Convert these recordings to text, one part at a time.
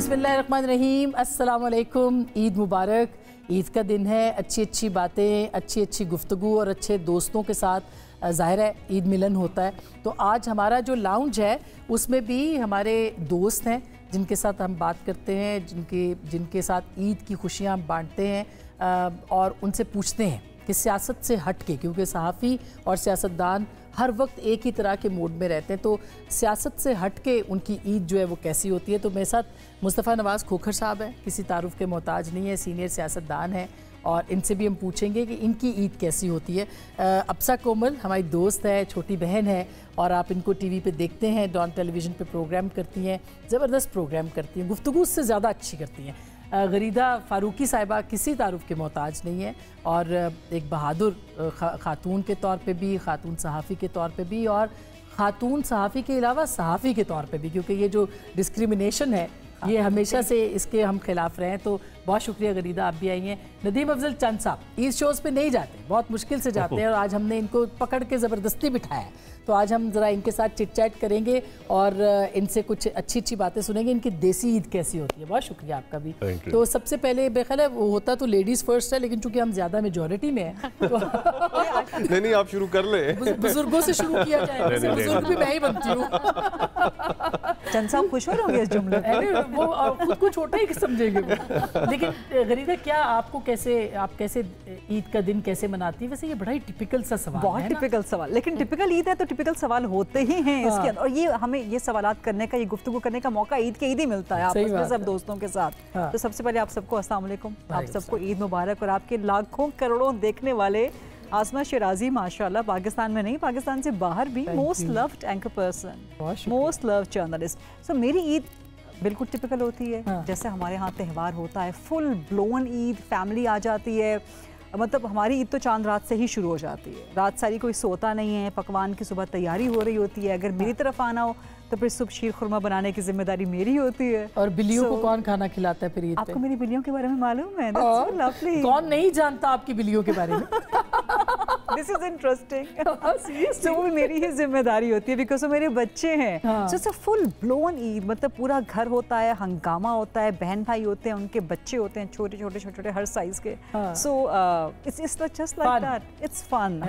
बिस्मिल्लाहिर्रहमानिर्रहीम, अस्सलाम वालेकुम। ईद मुबारक। ईद का दिन है, अच्छी अच्छी बातें, अच्छी अच्छी गुफ्तगू और अच्छे दोस्तों के साथ ज़ाहिर है ईद मिलन होता है। तो आज हमारा जो लाउंज है उसमें भी हमारे दोस्त हैं जिनके साथ हम बात करते हैं, जिनके साथ ईद की खुशियाँ हम बांटते हैं और उनसे पूछते हैं कि सियासत से हट के, क्योंकि सहाफ़ी और सियासतदान हर वक्त एक ही तरह के मूड में रहते हैं, तो सियासत से हट के उनकी ईद जो है वो कैसी होती है। तो मेरे साथ मुस्तफ़ा नवाज़ खोखर साहब हैं, किसी तारुफ के मोहताज नहीं है, सीनियर सियासतदान हैं और इनसे भी हम पूछेंगे कि इनकी ईद कैसी होती है। अब्सा कोमल हमारी दोस्त है, छोटी बहन है और आप इनको टीवी पे देखते हैं, डॉन टेलीविज़न पे प्रोग्राम करती हैं, ज़बरदस्त प्रोग्राम करती हैं, गुफ्तगू उससे ज़्यादा अच्छी करती हैं। गरीदा फ़ारूकी साहिबा किसी तारुफ के मोहताज नहीं है और एक बहादुर ख़ातून के तौर पे भी, ख़ातून सहाफ़ी के तौर पे भी और ख़ातून सहाफ़ी के अलावा सहाफ़ी के तौर पे भी, क्योंकि ये जो डिस्क्रिमिनेशन है ये हमेशा से इसके हम खिलाफ रहे हैं। तो बहुत शुक्रिया गरीदा, आप भी आई हैं। नदीम अफजल चंद साहब ईद शोज़ पे नहीं जाते, बहुत मुश्किल से जाते हैं और आज हमने इनको पकड़ के ज़बरदस्ती बिठाया है। तो आज हम ज़रा इनके साथ चिट चैट करेंगे और इनसे कुछ अच्छी अच्छी बातें सुनेंगे, इनकी देसी ईद कैसी होती है। बहुत शुक्रिया आपका भी। तो सबसे पहले बेखल है वो होता तो लेडीज़ फर्स्ट है, लेकिन चूंकि हम ज़्यादा मेजॉरिटी में हैं तो नहीं आप शुरू कर ले। बुजुर्गों से शुरू किया जाए, बुजुर्ग भी मैं ही बनती हूँ। चंद साहब खुश हो रहे होंगे इस जुमले पे। वो खुद को छोटा ही समझेंगे वो। लेकिन गरीदा, क्या आपको आप कैसे ईद का दिन कैसे मनाती है? वैसे ये बड़ा ही टिपिकल सा सवाल है, बहुत टिपिकल सवाल, लेकिन टिपिकल ईद है तो टिपिकल सवाल होते ही हैं इसके अंदर। और ये हमें ये सवालात करने का, ये गुफ्तगू करने का मौका ईद के ईद ही मिलता है आपस में सब दोस्तों के साथ। तो सबसे पहले आप सबको अस्सलाम वालेकुम, आप सबको ईद मुबारक। और आपके लाखों करोड़ों देखने वाले आसमा शिराजी माशाल्लाह, पाकिस्तान में नहीं पाकिस्तान से बाहर भी most loved anchor person, most loved journalist. So मेरी ईद बिल्कुल टिपिकल होती है जैसे हमारे यहाँ त्यौहार होता है, फुल ब्लोन ईद, फैमिली आ जाती है। मतलब हमारी ईद तो चांद रात से ही शुरू हो जाती है, रात सारी कोई सोता नहीं है, पकवान की सुबह तैयारी हो रही होती है। अगर मेरी तरफ आना हो तो फिर सुबह शीर खुरमा बनाने की जिम्मेदारी मेरी होती है। और बिल्लियों को कौन खाना खिलाता है फिर ईद पे? आपको मेरी बिल्लियों के बारे में मालूम है? कौन नहीं जानता आपकी बिल्लियों के बारे में? This is interesting. तो वो मेरी ही जिम्मेदारी होती है बिकॉज वो मेरे बच्चे हैं। So it's a full blown Eid, मतलब पूरा घर होता है, हंगामा होता है, बहन भाई होते हैं, उनके बच्चे होते हैं, छोटे छोटे छोटे छोटे हर साइज के। So it's just like that, it's fun.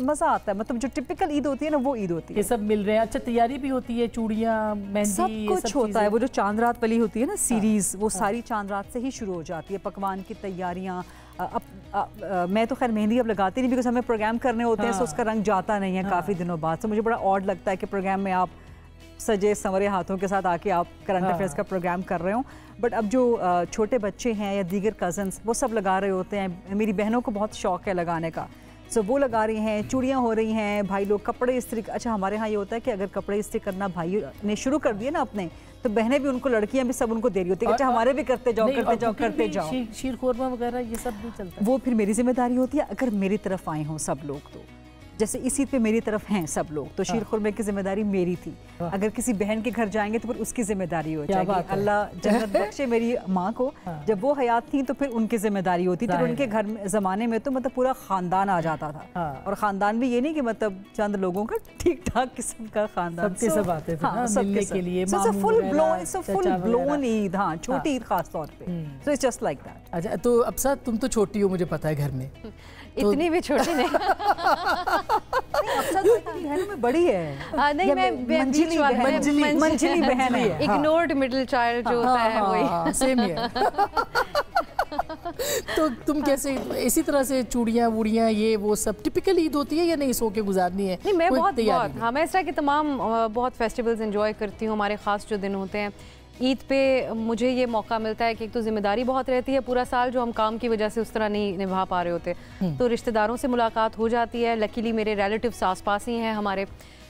मजा आता है, मतलब जो टिपिकल ईद होती है ना वो ईद होती है। ये सब मिल रहे हैं। अच्छा, तैयारी भी होती है, चूड़ियां, मेहंदी, सब कुछ होता है। वो जो चांद रात वाली होती है ना सीरीज, वो सारी चांद रात से ही शुरू हो जाती है। पकवान की तैयारियां, मैं तो खैर मेहंदी अब लगाती नहीं बिकॉज हमें प्रोग्राम करने होते हैं, तो उसका रंग जाता नहीं है काफ़ी दिनों बाद। तो मुझे बड़ा ऑड लगता है कि प्रोग्राम में आप सजे संवरे हाथों के साथ आके आप करंट अफेयर्स का प्रोग्राम कर रहे हो। बट अब जो छोटे बच्चे हैं या दीगर कज़न्स, वो सब लगा रहे होते हैं। मेरी बहनों को बहुत शौक है लगाने का, सो वो लगा रही हैं, चूड़ियाँ हो रही हैं, भाई लोग कपड़े इस्त्री। अच्छा, हमारे यहाँ ये होता है कि अगर कपड़े इस्त्री करना भाई ने शुरू कर दिए ना अपने, तो बहनें भी उनको, लड़कियां भी सब उनको दे रही होती है। अच्छा हमारे भी करते जाओ करते जाओ करते जाओ। शीर खुरमा वगैरह ये सब भी चलता है। वो फिर मेरी जिम्मेदारी होती है अगर मेरी तरफ आए हों सब लोग। तो जैसे इस ईद पे मेरी तरफ हैं सब लोग, तो शीर खुरमे की जिम्मेदारी मेरी थी। अगर किसी बहन के घर जाएंगे तो फिर उसकी जिम्मेदारी हो जाएगी। अल्लाह जन्नत बख्शे मेरी माँ को, जब वो हयात थी तो फिर उनकी जिम्मेदारी होती थी। उनके घर ज़माने में तो मतलब पूरा ख़ानदान आ जाता था। और ख़ानदान भी ये नहीं कि मतलब चंद लोगों का, ठीक ठाक किस्म का ख़ानदान, सबके सब आते थे मिलने के लिए। फुल ब्लोन ईद, हाँ छोटी ईद खास तौर पे। सो इट्स जस्ट लाइक दैट। अच्छा, तो अब्सा तुम तो छोटी हो मुझे पता है घर में, इतनी भी छोटी नहीं। अब्सा तो बहनों में बड़ी है। नहीं, मैं मंजिली बहन है, इग्नोर्ड मिडिल चाइल्ड जो होता है वही सेम ही है। तो तुम कैसे इसी तरह से चूड़ियाँ वूड़ियाँ ये वो सब टिपिकल ईद होती है या नहीं, सो के गुजारनी है? नहीं, मैं बहुत हाँ, मैं इस तरह के तमाम बहुत फेस्टिवल्स एंजॉय करती हूँ। हमारे ख़ास जो दिन होते हैं ईद पे, मुझे ये मौका मिलता है कि एक तो ज़िम्मेदारी बहुत रहती है पूरा साल जो हम काम की वजह से उस तरह नहीं निभा पा रहे होते, तो रिश्तेदारों से मुलाकात हो जाती है। लकीली मेरे रिलेटिव्स आस पास ही हैं हमारे।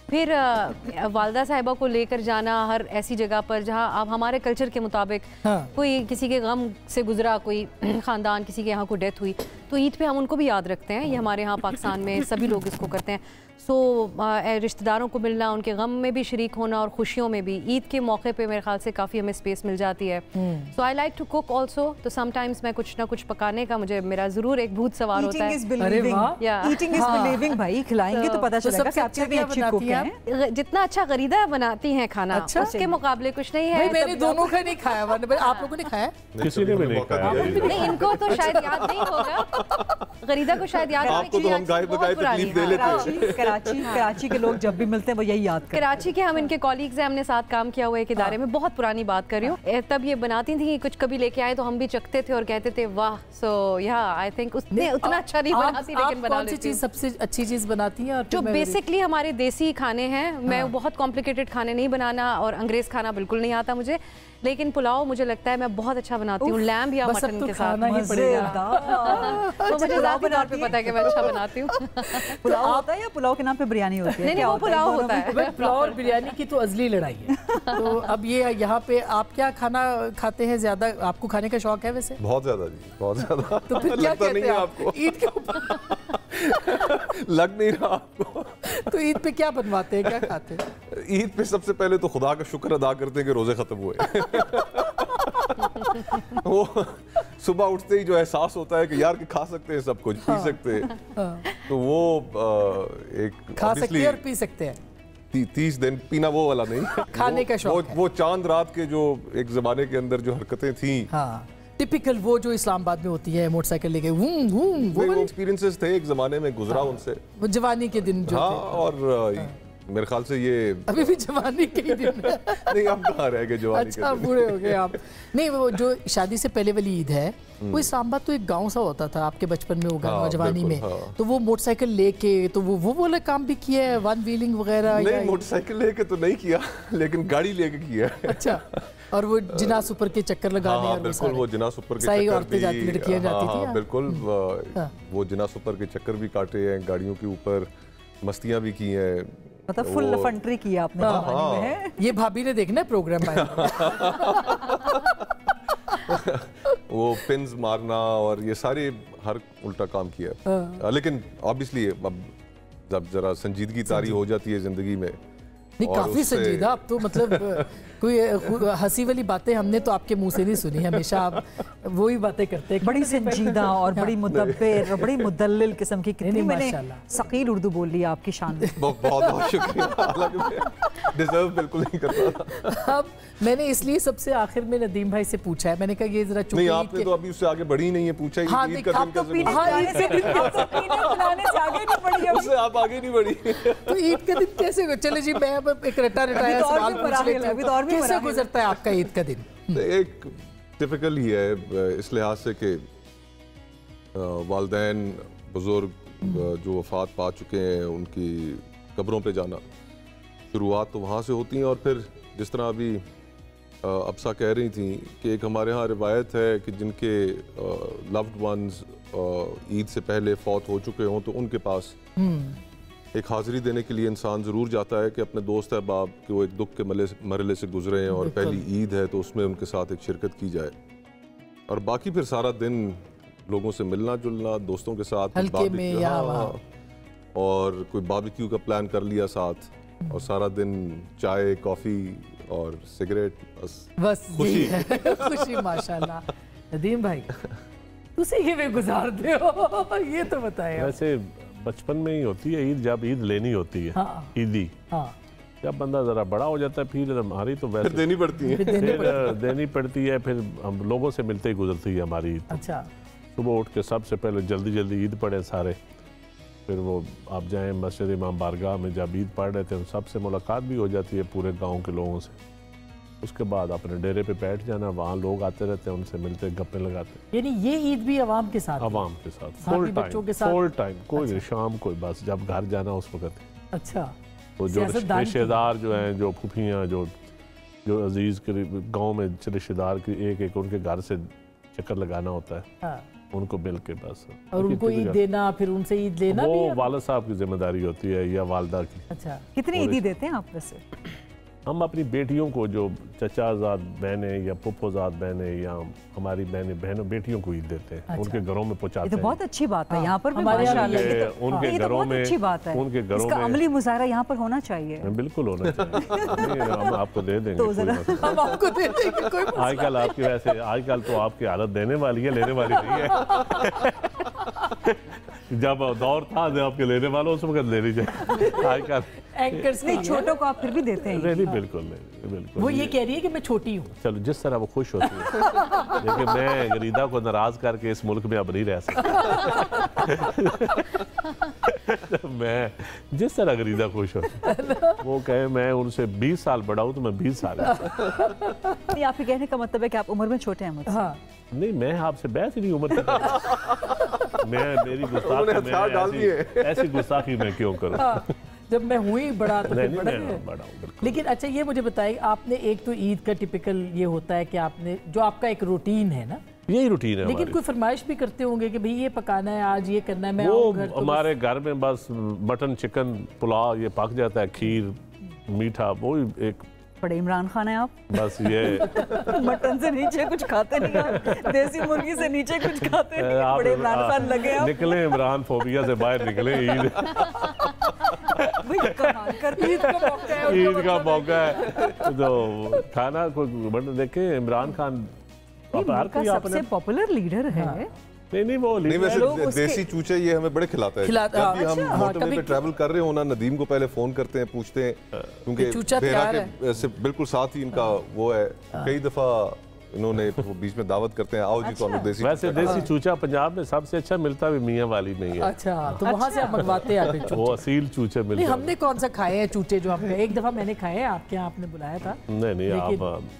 फिर वालदा साहिबा को लेकर जाना हर ऐसी जगह पर जहाँ आप हमारे कल्चर के मुताबिक कोई किसी के गम से गुजरा, कोई ख़ानदान किसी के यहाँ कोई डेथ हुई, तो ईद पे हम उनको भी याद रखते हैं। ये हमारे यहाँ पाकिस्तान में सभी लोग इसको करते हैं। सो रिश्तेदारों को मिलना, उनके गम में भी शरीक होना और खुशियों में भी। ईद के मौके पे मेरे ख्याल से काफ़ी हमें स्पेस मिल जाती है। So I like to cook also, तो समटाइम्स मैं कुछ ना कुछ पकाने का मेरा ज़रूर एक भूत सवार होता है। ईटिंग इज बिलीविंग भाई, खिलाएंगे तो पता चलेगा कि आप भी अच्छी कुक हैं। जितना अच्छा गरीदा बनाती हैं खाना, उसके मुकाबले कुछ नहीं है। मैंने दोनों का नहीं खाया, आप लोगों ने खाया? किसी ने भी नहीं खाया। नहीं, इनको तो शायद याद नहीं होगा, गरीदा को शायद याद होगा। आपको तो हम गाय बगाए तकलीफ दे लेते हैं। कराची के लोग जब भी मिलते हैं वो यही याद करते हैं। कराची के हम इनके कॉलीग्स हैं, हमने साथ काम किया हुआ एक इदारे में, बहुत पुरानी बात कर रही हूँ। तब ये बनाती थी, कुछ कभी लेके आए तो हम भी चखते थे और कहते थे वाह। सो या आई थिंक उसने उतना अच्छा नहीं बनाती, लेकिन बना लेती। चीज सबसे अच्छी चीज बनाती है? और जो बेसिकली हमारे देसी खाने हैं, मैं बहुत कॉम्प्लिकेटेड खाने नहीं बनाना और अंग्रेज खाना बिल्कुल नहीं आता मुझे, लेकिन पुलाव मुझे लगता है मैं बहुत अच्छा बनाती हूँ, लैम्ब या मटन के साथ। ही पड़ेगा। तो मुझे ज़ाती तौर पे पता है कि मैं अच्छा बनाती हूँ। पुलाव होता है या पुलाव के नाम पे बिरयानी होती है? नहीं, वो पुलाव होता है। पुलाव और बिरयानी की तो अजली लड़ाई है। तो अब ये यहाँ पे आप क्या खाना खाते हैं ज्यादा? आपको खाने का शौक है वैसे? बहुत ज्यादा जी, बहुत ज्यादा। तो फिर क्या कहते हैं आपको? ईद के ऊपर लग नहीं रहा आपको? तो ईद पे क्या बनवाते हैं, क्या खाते हैं? ईद पे सबसे पहले तो खुदा का शुक्र अदा करते हैं कि रोजे खत्म हुए। वो सुबह उठते ही जो एहसास होता है कि यार कि खा सकते हैं सब कुछ, पी सकते हैं, तो वो एक खा सकते हैं और पी सकते हैं। 30 दिन पीना वो वाला नहीं, खाने का शौक है। वो चांद रात के जो एक जमाने के अंदर जो हरकतें थी, टिपिकल वो जो इस्लामाबाद में होती है, मोटरसाइकिल लेके वो एक्सपीरियंसेस थे, एक जमाने में गुजरा उनसे, वो जवानी के दिन जो थे। और मेरे ख्याल से ये अभी भी जवानी के ही दिन है। नहीं, आप कहाँ रह गए जवानी अच्छा, बूढ़े हो गए आप। नहीं, वो जो शादी से पहले वाली ईद है, वो इस्लामाबाद तो एक गांव सा होता था आपके बचपन में, वो गाँव जवानी में। तो वो मोटरसाइकिल लेके तो वो वाला काम भी किया है, वन व्हीलिंग वगैरह? नहीं, मोटरसाइकिल लेके तो नहीं किया, लेकिन गाड़ी लेके किया। अच्छा, और वो जिनास ऊपर के चक्कर लगाने? हाँ, बिल्कुल, वो जिनास ऊपर के सही औरतें जाती, लड़कियां जाती थी। बिल्कुल, वो जिनास ऊपर के चक्कर भी काटे हैं, गाड़ियों के ऊपर मस्तियां भी की हैं, मतलब फुल लफंट्री किया आपने जवानी में। ये भाभी ने देखना है प्रोग्राम में। वो पिन्स मारना और ये सारे हर उल्टा काम किया। लेकिन ऑब्वियसली अब जब जरा संजीदगी तारी हो जाती है जिंदगी में, नहीं काफी संजीदा। अब तो मतलब कोई हंसी वाली बातें हमने तो आपके मुंह से नहीं सुनी, हमेशा आप वही बातें करते हैं। बड़ी संजीदा और बड़ी मुदब्बिर और बड़ी मुदल्लिल किस्म की। कितनी मैंने सकील उर्दू बोल ली आपकी शान में। बहुत बहुत शुक्रिया, हालांकि डिजर्व बिल्कुल नहीं करता। अब मैंने इसलिए सबसे आखिर में नदीम भाई से पूछा है, मैंने कहा ये जरा नहीं, आपने तो अभी उससे आगे बढ़ी नहीं है, पूछा ही हाँ, ईद का दिन कैसे आप आगे नहीं बढ़ी। तो ईद का दिन कैसे? चले जी, मैं एक रटाया सवाल पूछ लेता हूँ, कैसे गुजरता है आपका ईद का दिन? एक टिपिकल ही है इस लिहाज से कि वालिदैन बुजुर्ग जो वफात पा चुके हैं, उनकी कब्रों पे जाना, शुरुआत तो वहाँ से होती है। और फिर जिस तरह अभी अब्सा कह रही थी कि एक हमारे यहाँ रिवायत है कि जिनके लव्ड वंस ईद से पहले फौत हो चुके हों, तो उनके पास एक हाज़िरी देने के लिए इंसान ज़रूर जाता है कि अपने दोस्त अहबाब कि वो एक दुख के मरहले से गुजरे हैं और पहली ईद है, तो उसमें उनके साथ एक शिरकत की जाए। और बाकी फिर सारा दिन लोगों से मिलना जुलना, दोस्तों के साथ हल्के में या और कोई बारबेक्यू का प्लान कर लिया साथ, और सारा दिन चाय कॉफ़ी और सिगरेट, बस खुशी है। खुशी, माशाल्लाह। नदीम भाई तुसी किवें गुजारते हो, ये तो बताएं। वैसे बचपन में ही होती है ईद, जब ईद लेनी होती है। हाँ, ईदी जब बंदा जरा बड़ा हो जाता है, फिर हमारी तो वैसे देनी पड़ती है, फिर देनी पड़ती है। फिर हम लोगों से मिलते ही गुजरती है हमारी ईद। अच्छा, सुबह उठ के सबसे पहले जल्दी जल्दी ईद पढ़े सारे, फिर वो आप जाएं मस्जिद इमाम बारगाह में, जब ईद पढ़ रहे थे सबसे मुलाकात भी हो जाती है पूरे गाँव के लोगों से। उसके बाद अपने डेरे पे बैठ जाना, वहाँ लोग आते रहते हैं, उनसे मिलते गप्पे लगाते। यानी ये ईद भी आवाम के साथ? आवाम के साथ, फुल टाइम, कोई अच्छा। शाम कोई बस जब घर जाना उस वक्त। अच्छा, तो जो रिश्तेदार जो हैं, जो फूफियाँ, जो अजीज के गाँव में रिश्तेदार की एक उनके घर से चक्कर लगाना होता है, उनको मिल के बस। और उनको ईद देना, फिर उनसे ईद लेना, वो वालिद साहब की जिम्मेदारी होती है या वालदा की। अच्छा, कितनी ईदी देते हैं आप वैसे? हम अपनी बेटियों को जो चचाजाद बहनें या पुप्पोजाद बहनें या हमारी बहनों बेटियों को ईद देते हैं। अच्छा। उनके घरों में पहुंचाते हैं। ये तो बहुत अच्छी बात है। यहाँ पर भी उनके घरों में अच्छी बात है। उनके घरों में अमली मुजाहरा यहाँ पर होना चाहिए। बिल्कुल होना चाहिए। हम आपको दे देंगे। हम आपको दे देंगे। आजकल आपकी वैसे आजकल तो आपकी हालत देने वाली है, लेने वाली नहीं है। जब दौर था जब आपके लेने वालों उस वक्त ले लीजिए। आजकल एंकर्स नहीं, छोटों को आप फिर भी देते हैं। नहीं, बिल्कुल नहीं, बिल्कुल। वो ये कह रही है कि मैं छोटी हूँ। चलो, जिस तरह वो खुश होती है। लेकिन मैं गरीदा को नाराज करके इस मुल्क में अब नहीं रह सकता। मैं जिस तरह गरीदा खुश होती, वो कहे मैं उनसे 20 साल बड़ा हूँ तो मैं 20 साल। नहीं, आपके कहने का मतलब है कि आप उम्र में छोटे हैं मुझसे। हाँ। नहीं, मैं आपसे बहस ही नहीं उम्र की। मेरी गुस्ताखी ऐसी गुस्ताखी मैं क्यों करूँ? हाँ, जब मैं हुई बड़ा तो फिर बड़ा हूँ। लेकिन अच्छा, ये मुझे बताइए, आपने एक तो ईद का टिपिकल ये होता है कि आपने जो आपका एक रूटीन है ना, यही रूटीन है। लेकिन कोई फरमाइश भी करते होंगे कि भाई ये पकाना है, आज ये करना है। मैं वो घर तो हमारे घर में बस मटन, चिकन, पुलाव ये पक जाता है, खीर, मीठा, वो एक। बड़े इमरान खान है आप। बस ये मटन से नीचे कुछ खाते नहीं आप, देसी मुर्गी से नीचे कुछ खाते नहीं। बड़े इमरान खान लगे आप। निकले इमरान फोबिया से बाहर निकले। ईद का मौका है तो खाना कोई देखे। इमरान खान सबसे पॉपुलर लीडर है। नहीं, वो नहीं, वैसे देसी चूचे ये हमें बड़े खिलाता है। जब भी हम मोटरवे पे ट्रैवल कर रहे हो ना, नदीम को पहले फोन करते हैं, पूछते हैं, क्योंकि देहरा के बिल्कुल साथ ही इनका वो है। कई दफा इन्होंने बीच में दावत करते हैं, आओ जी तो देसी। वैसे देसी चूचा पंजाब में सबसे अच्छा मिलता भी मियां वाली में ही है। अच्छा, तो वहाँ से आप मंगवाते हैं? वो असील चूचे मिलते हैं। हमने कौन सा खाए हैं चूचे जो आपने? एक दफा मैंने खाए हैं आपके यहाँ, आपने बुलाया था। नहीं,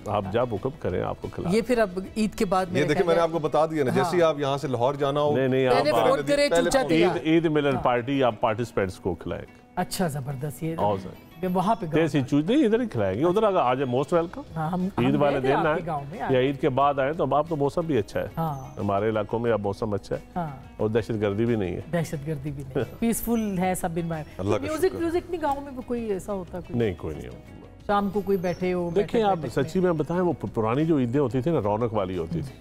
आप जब हुक्म करें आपको खिला। ये फिर अब ईद के बाद ये देखिए, मैंने आपको बता दिया ना, जैसे आप यहाँ से लाहौर जाना हो, ईद मिलन पार्टी आप पार्टिसिपेंट्स को खिलाएंगे। अच्छा, जबरदस्त। ये वहाँ पे देसी चूज नहीं, इधर ही खिलाएंगे। उधर आज मोस्ट वेलकम। ईद वाले दिन आए या ईद के बाद आए तो अब तो मौसम भी अच्छा है। हमारे इलाकों में अब मौसम अच्छा है और दहशतगर्दी भी नहीं है। दहशतगर्दी भी नहीं, पीसफुल है सब एनवायरनमेंट। म्यूजिक नहीं गाँव में कोई ऐसा होता? नहीं, कोई नहीं। शाम को कोई बैठे हो? देखिए, आप सच्ची में बताएं, वो पुरानी जो ईदें होती थी ना, रौनक वाली होती थी।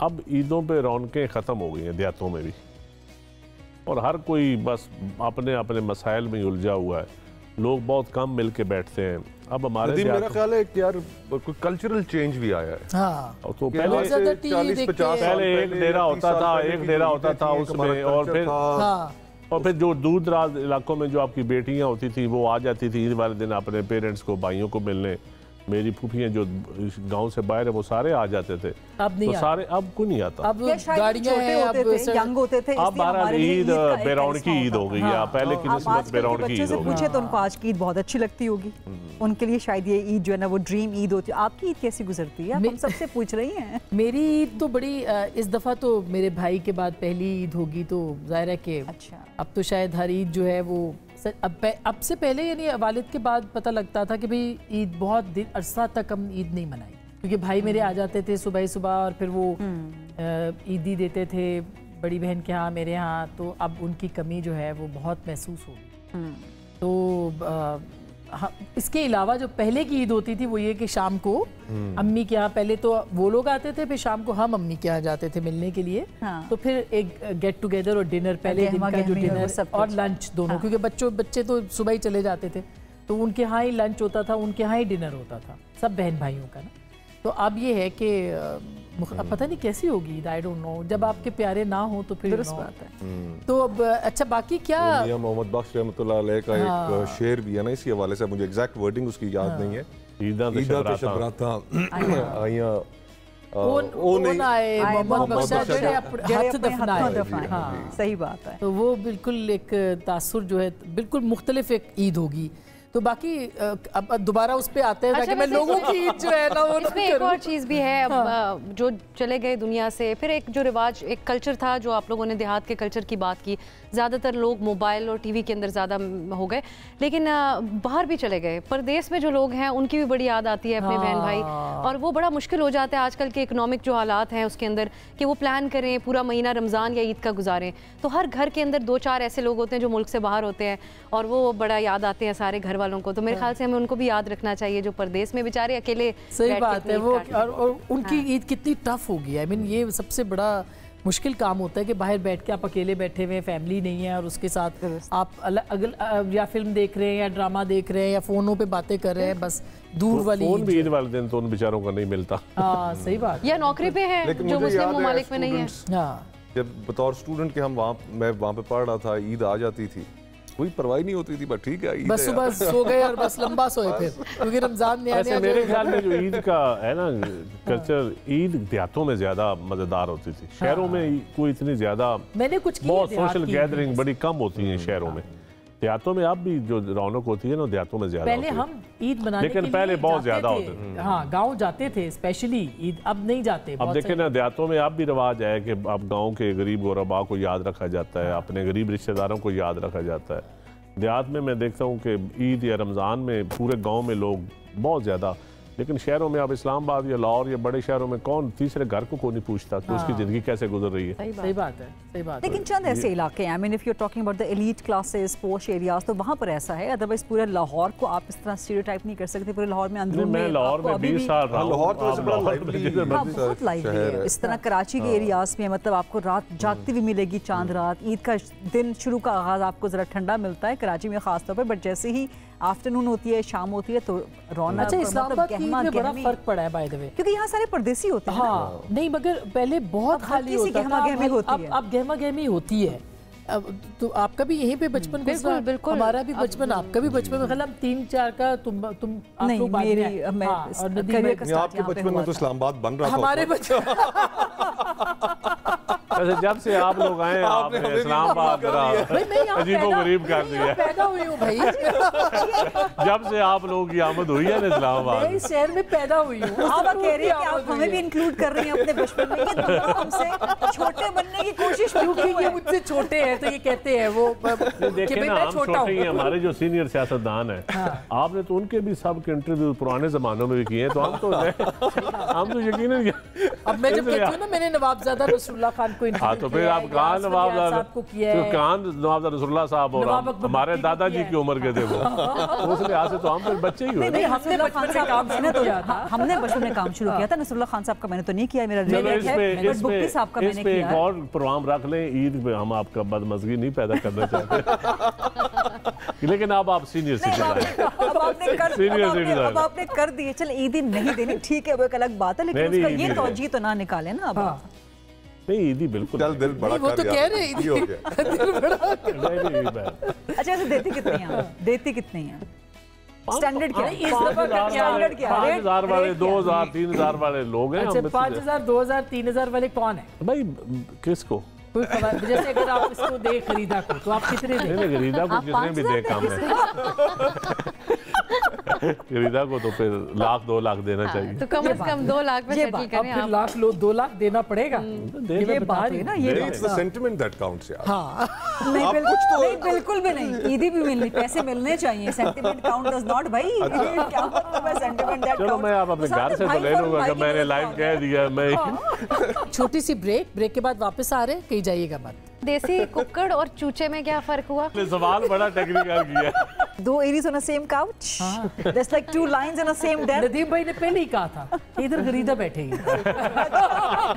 अब ईदों पे रौनकें ख़त्म हो गई हैं, देहातों में भी। और हर कोई बस अपने अपने मसाइल में उलझा हुआ है। लोग बहुत कम मिल के बैठते हैं। अब हमारे मेरा ख्याल है कि यार कोई कल्चरल चेंज भी आया है। हाँ, तो पहले एक डेरा होता था उसमें, और फिर जो दूर दराज इलाकों में जो आपकी बेटियां होती थी वो आ जाती थी ईद वाले दिन अपने पेरेंट्स को, भाइयों को मिलने। मेरी फूफियाँ जो गांव से बाहर है वो सारे आ जाते थे। अब नहीं, तो सारे अब को नहीं आता। अब गाड़ियां यंग होते थे। अब ईद बेरौन की ईद हो गई है। पहले की निस्बत बेरौन की ईद हो गई। पूछे तो उनको आज की ईद बहुत अच्छी लगती होगी। उनके लिए शायद ये ईद जो है ना वो ड्रीम ईद होती है। आपकी ईद कैसी गुजरती है? हम सबसे पूछ रही हैं। मेरी ईद तो बड़ी, इस दफा तो मेरे भाई के बाद पहली ईद होगी, तो जाहिर है कि अब तो शायद हर ईद जो है वो अब से पहले यानी वालिद के बाद पता लगता था कि भाई ईद बहुत दिन अरसा तक हम ईद नहीं मनाई, क्योंकि भाई मेरे आ जाते थे सुबह सुबह और फिर वो ईदी देते थे बड़ी बहन के यहाँ, मेरे यहाँ। तो अब उनकी कमी जो है वो बहुत महसूस होगी। तो इसके अलावा जो पहले की ईद होती थी वो ये कि शाम को अम्मी के यहाँ, पहले तो वो लोग आते थे, फिर शाम को हम अम्मी के यहाँ जाते थे मिलने के लिए। तो फिर एक गेट टुगेदर और डिनर, पहले दिन का जो डिनर और लंच दोनों, क्योंकि बच्चे तो सुबह ही चले जाते थे, तो उनके यहाँ ही लंच होता था, उनके यहाँ ही डिनर होता था, सब बहन भाइयों का ना। तो अब ये है कि पता नहीं कैसी होगी ईद, आई डोंट नो। जब आपके प्यारे ना हो तो फिर बात है। तो अब अच्छा, बाकी क्या मोहम्मद बख्श रहमतुल्लाह अलैह का एक शेर भी है ना इसी हवाले से, मुझे एग्जैक्ट वर्डिंग उसकी याद नहीं है। ईदा ते शबराता आइया सही बात है। तो वो बिल्कुल एक तासुर जो है, बिल्कुल मुख्तलिफ एक ईद होगी। तो बाकी अब दोबारा उस पे आते हैं ताकि मैं लोगों की ईद जो है ना वो इसमें एक और चीज़ भी है। अब जो चले गए दुनिया से, फिर एक जो रिवाज, एक कल्चर था जो आप लोगों ने देहात के कल्चर की बात की, ज़्यादातर लोग मोबाइल और टीवी के अंदर ज़्यादा हो गए, लेकिन बाहर भी चले गए। परदेश में जो लोग हैं उनकी भी बड़ी याद आती है अपने बहन भाई, और वो बड़ा मुश्किल हो जाता है आजकल के इकोनॉमिक जो हालात हैं उसके अंदर कि वो प्लान करें पूरा महीना रमज़ान या ईद का गुजारें। तो हर घर के अंदर 2-4 ऐसे लोग होते हैं जो मुल्क से बाहर होते हैं और वो बड़ा याद आते हैं सारे घर वालों को, तो मेरे ख्याल से हमें उनको भी याद रखना चाहिए जो परदेश में बेचारे अकेले। सही बात है वो, और उनकी ईद कितनी टफ होगी। आई मीन ये सबसे बड़ा मुश्किल काम होता है कि बाहर बैठ के आप अकेले बैठे हुए हैं, फैमिली नहीं है, और उसके साथ आप अलग या फिल्म देख रहे हैं या ड्रामा देख रहे हैं या फोनों पे बातें कर रहे हैं, बस दूर वाली फोन भी ईद वाले दिन तो उन बेचारों को नहीं मिलता। हाँ सही बात, या नौकरी पे है जो मुस्लिम ममालिक में नहीं है। हाँ जब बतौर स्टूडेंट के मैं वहाँ पे पढ़ रहा था, ईद आ जाती थी, कोई परवाह नहीं होती थी, बस ठीक है, बस सुबह सो गए और बस लंबा सोए फिर, क्योंकि रमजान में ऐसे मेरे ख्याल में जो ईद का है ना कल्चर, ईद देहातों में ज्यादा मजेदार होती थी। शहरों में कोई इतनी ज्यादा मैंने कुछ बहुत सोशल गैदरिंग बड़ी कम होती है शहरों में। देहातों में अब भी जो रौनक होती है ना देहातों में ज्यादा पहले हम ईद मनाने लेकिन पहले बहुत ज्यादा होते थे। हाँ गांव जाते थे स्पेशली ईद, अब नहीं जाते। अब देखें ना देहातों में अब भी रिवाज है कि अब गांव के गरीब गुरबा को याद रखा जाता है, अपने गरीब रिश्तेदारों को याद रखा जाता है। देहात में मैं देखता हूँ कि ईद या रमज़ान में पूरे गांव में लोग बहुत ज़्यादा, लेकिन शहरों में अब इस्लामाबाद या लाहौर या बड़े शहरों में कौन तीसरे घर को नहीं पूछता कि उसकी ज़िंदगी कैसे गुजर रही है। सही बात है, सही बात है। लेकिन चंद ऐसे इलाके हैं, I mean if you are talking about the elite classes, posh areas, तो वहाँ पर ऐसा है। अदरवाइज पूरे लाहौर को आप इस तरह स्टीरियोटाइप नहीं कर सकते। पूरे लाहौर में अंदरूनी मैं लाहौर में 20 साल रहा हूं। लाहौर तो ऐसे बड़ा लाइवली बहुत लाइवली है। इस तरह कराची के एरियाज में मतलब आपको रात जागती हुई मिलेगी, चांद रात। ईद का दिन शुरू का आगाज आपको जरा ठंडा मिलता है कराची में खास तौर पर, बट जैसे ही आफ्टरनून होती है, शाम होती है, तो रौनक। अच्छा इस्लामाबाद की ईद में बड़ा फर्क पड़ा है बाय द वे, क्योंकि यहाँ सारे परदेसी होते हैं। हाँ नहीं, मगर पहले बहुत खाली होता था, अब गहमा गहमी होती है। अब तो आपका भी यहीं पे बचपन गुजरा, बिल्कुल हमारा भी बचपन, आपका भी बचपन में, हम 3-4 का तुम आप नहीं, लोग बाद मेरी में, और आपके बचपन में तो इस्लामाबाद बन रहा था, हमारे बचपन वैसे जब से आप लोग आए आपने इस्लामाबाद अजीबोगरीब कर दिया। पैदा हुई हूँ भाई, जब से आप लोगों की आमद हुई है ना इस्लामाबाद, मैं इस शहर में पैदा हुई हूँ। आप कह रही हैं कि आप हमें भी इंक्लूड कर रही हैं अपने बचपन में, कि दोनों हमसे छोटे बनने की कोशिश, क्योंकि ये मुझसे छोटे हैं तो ये कहते हैं वो देखे ना हम छोटे ही हैं। हमारे जो सीनियर सियासतदान हैं, आपने तो उनके भी सब के इंटरव्यू पुराने जमानों में भी किए हैं, तो हम तो यकीनन। अब मैं जब कहती हूँ ना मैंने नवाबजादा नसरुल्लाह खान को, हाँ तो फिर आप कहाँ नवाबजादा नसरुल्लाह साहब और हमारे दादाजी की उम्र के थे वो, उस लिहाज से तो हम फिर बच्चे ही हुए। हमने बचपन में काम शुरू किया था, हमने बचपन में काम शुरू किया था। नसरुल्लाह खान साहब का मैंने तो नहीं किया, मेरा इस पे एक और प्रोग्राम रख लें ईद पे, हम आपका बदमज़गी नहीं पैदा करना चाहते। लेकिन अब आप सीनियर सिटीजन, अब आपने कर दिए, चल ईद नहीं देनी ठीक है, वो एक अलग बात है, लेकिन उसका ये तौजीह तो ना निकाले ना। अब नहीं ईदी बिल्कुल, चल दिल बड़ा वो तो कह रहे ईदी हो गया। अच्छा ऐसे देती कितनी हैं, देती कितनी हैं, स्टैंडर्ड क्या है? इस दफा का स्टैंडर्ड क्या है? 5000 वाले, 2000 3000 वाले लोग हैं। अच्छा 5000 2000 3000 वाले कौन है भाई? किसको? कोई खबर, जैसे अगर आप इसको दे खरीदा को तो आप कितने दे? खरीदा को कितने भी दे काम है। खरीदा को तो फिर 1,00,000 2 लाख देना चाहिए, तो कम से कम 2 लाख में सेटल करें आप। 2 लाख देना पड़ेगा। ये बात है ना, ये it's the sentiment that counts यार। हाँ नहीं बिल्कुल भी नहीं, ईदी भी मिलनी, पैसे मिलने चाहिए, सेंटिमेंट काउंट डज नॉट भाई। क्या मतलब है सेंटिमेंट दैट? चलो मैं आप अपने घर से तो ले लूंगा, जब मैंने लाइव कह दिया। मैं छोटी सी ब्रेक के बाद वापस आ रहे हैं, कहीं जाइएगा मत। देसी कुक्कड़ और चूचे में क्या फर्क हुआ? सवाल बड़ा टेक्निकल किया। 2 Aries on a same couch, just like 2 lines in a same desk. Nadeem भाई ने पहले ही कहा था इधर गरीदा बैठेगी।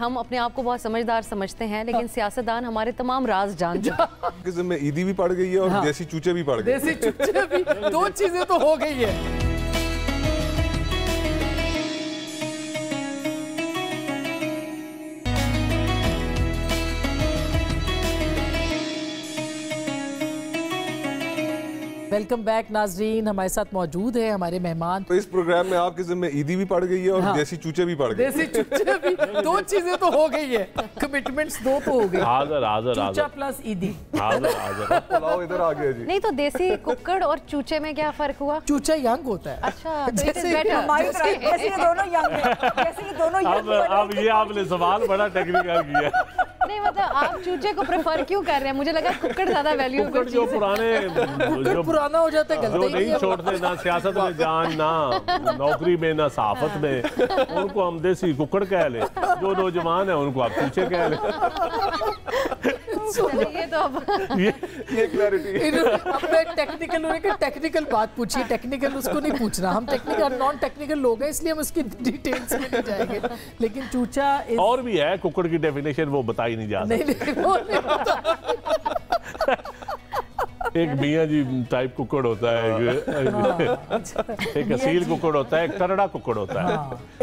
हम अपने आप को बहुत समझदार समझते हैं, लेकिन सियासतदान हमारे तमाम राज जान चुके में ईदी भी पड़ गई है और देसी चूचे भी पड़ गए। देसी चूचे भी, 2 चीजें तो हो गई है। वेलकम बैक नाजरीन, हमारे साथ मौजूद है हमारे मेहमान। तो इस प्रोग्राम में आपके जिम्मे ईदी भी पड़ गई है और देसी चूचे भी पड़ गए। देसी चूचे भी, 2 चीजें तो हो गई है, कमिटमेंट्स 2 तो हो गई। हाज़िर चूचा प्लस ईदी। पुलाव इधर आ गया जी। नहीं तो देसी कुक्कड़ और चूचे में क्या फर्क हुआ? चूचा यंग होता है। अच्छा तो जैसे ये दोनों यंग हैं, जैसे ये दोनों यंग हैं। अब ये आपने सवाल बड़ा टेक्निकल किया। नहीं मतलब आप चूचे को प्रेफर क्यों कर रहे हैं? मुझे लगा कुक्कड़ ज्यादा वैल्यूएबल चीज है। जो पुराने पुराना हो जाता है, जो नहीं छोड़ते ना सियासत में जान, ना नौकरी में, ना साफत में, उनको हम देसी कुक्कड़ कह ले। जो नौजवान है उनको आप चूचे कह ले। ये तो अब ये क्लैरिटी। अब मैं टेक्निकल बात पूछिए, टेक्निकल उसको नहीं पूछना, हम टेक्निकल नॉन टेक्निकल लोग हैं इसलिए हम उसकी डिटेल्स में नहीं जाएंगे। लेकिन चूचा और भी है कुकड़ की डेफिनेशन, वो बताई नहीं जा सकती। एक मियाँ जी टाइप कुकड़ होता है, एक असील कुकड़ होता है, एक करड़ा कुकड़ होता है।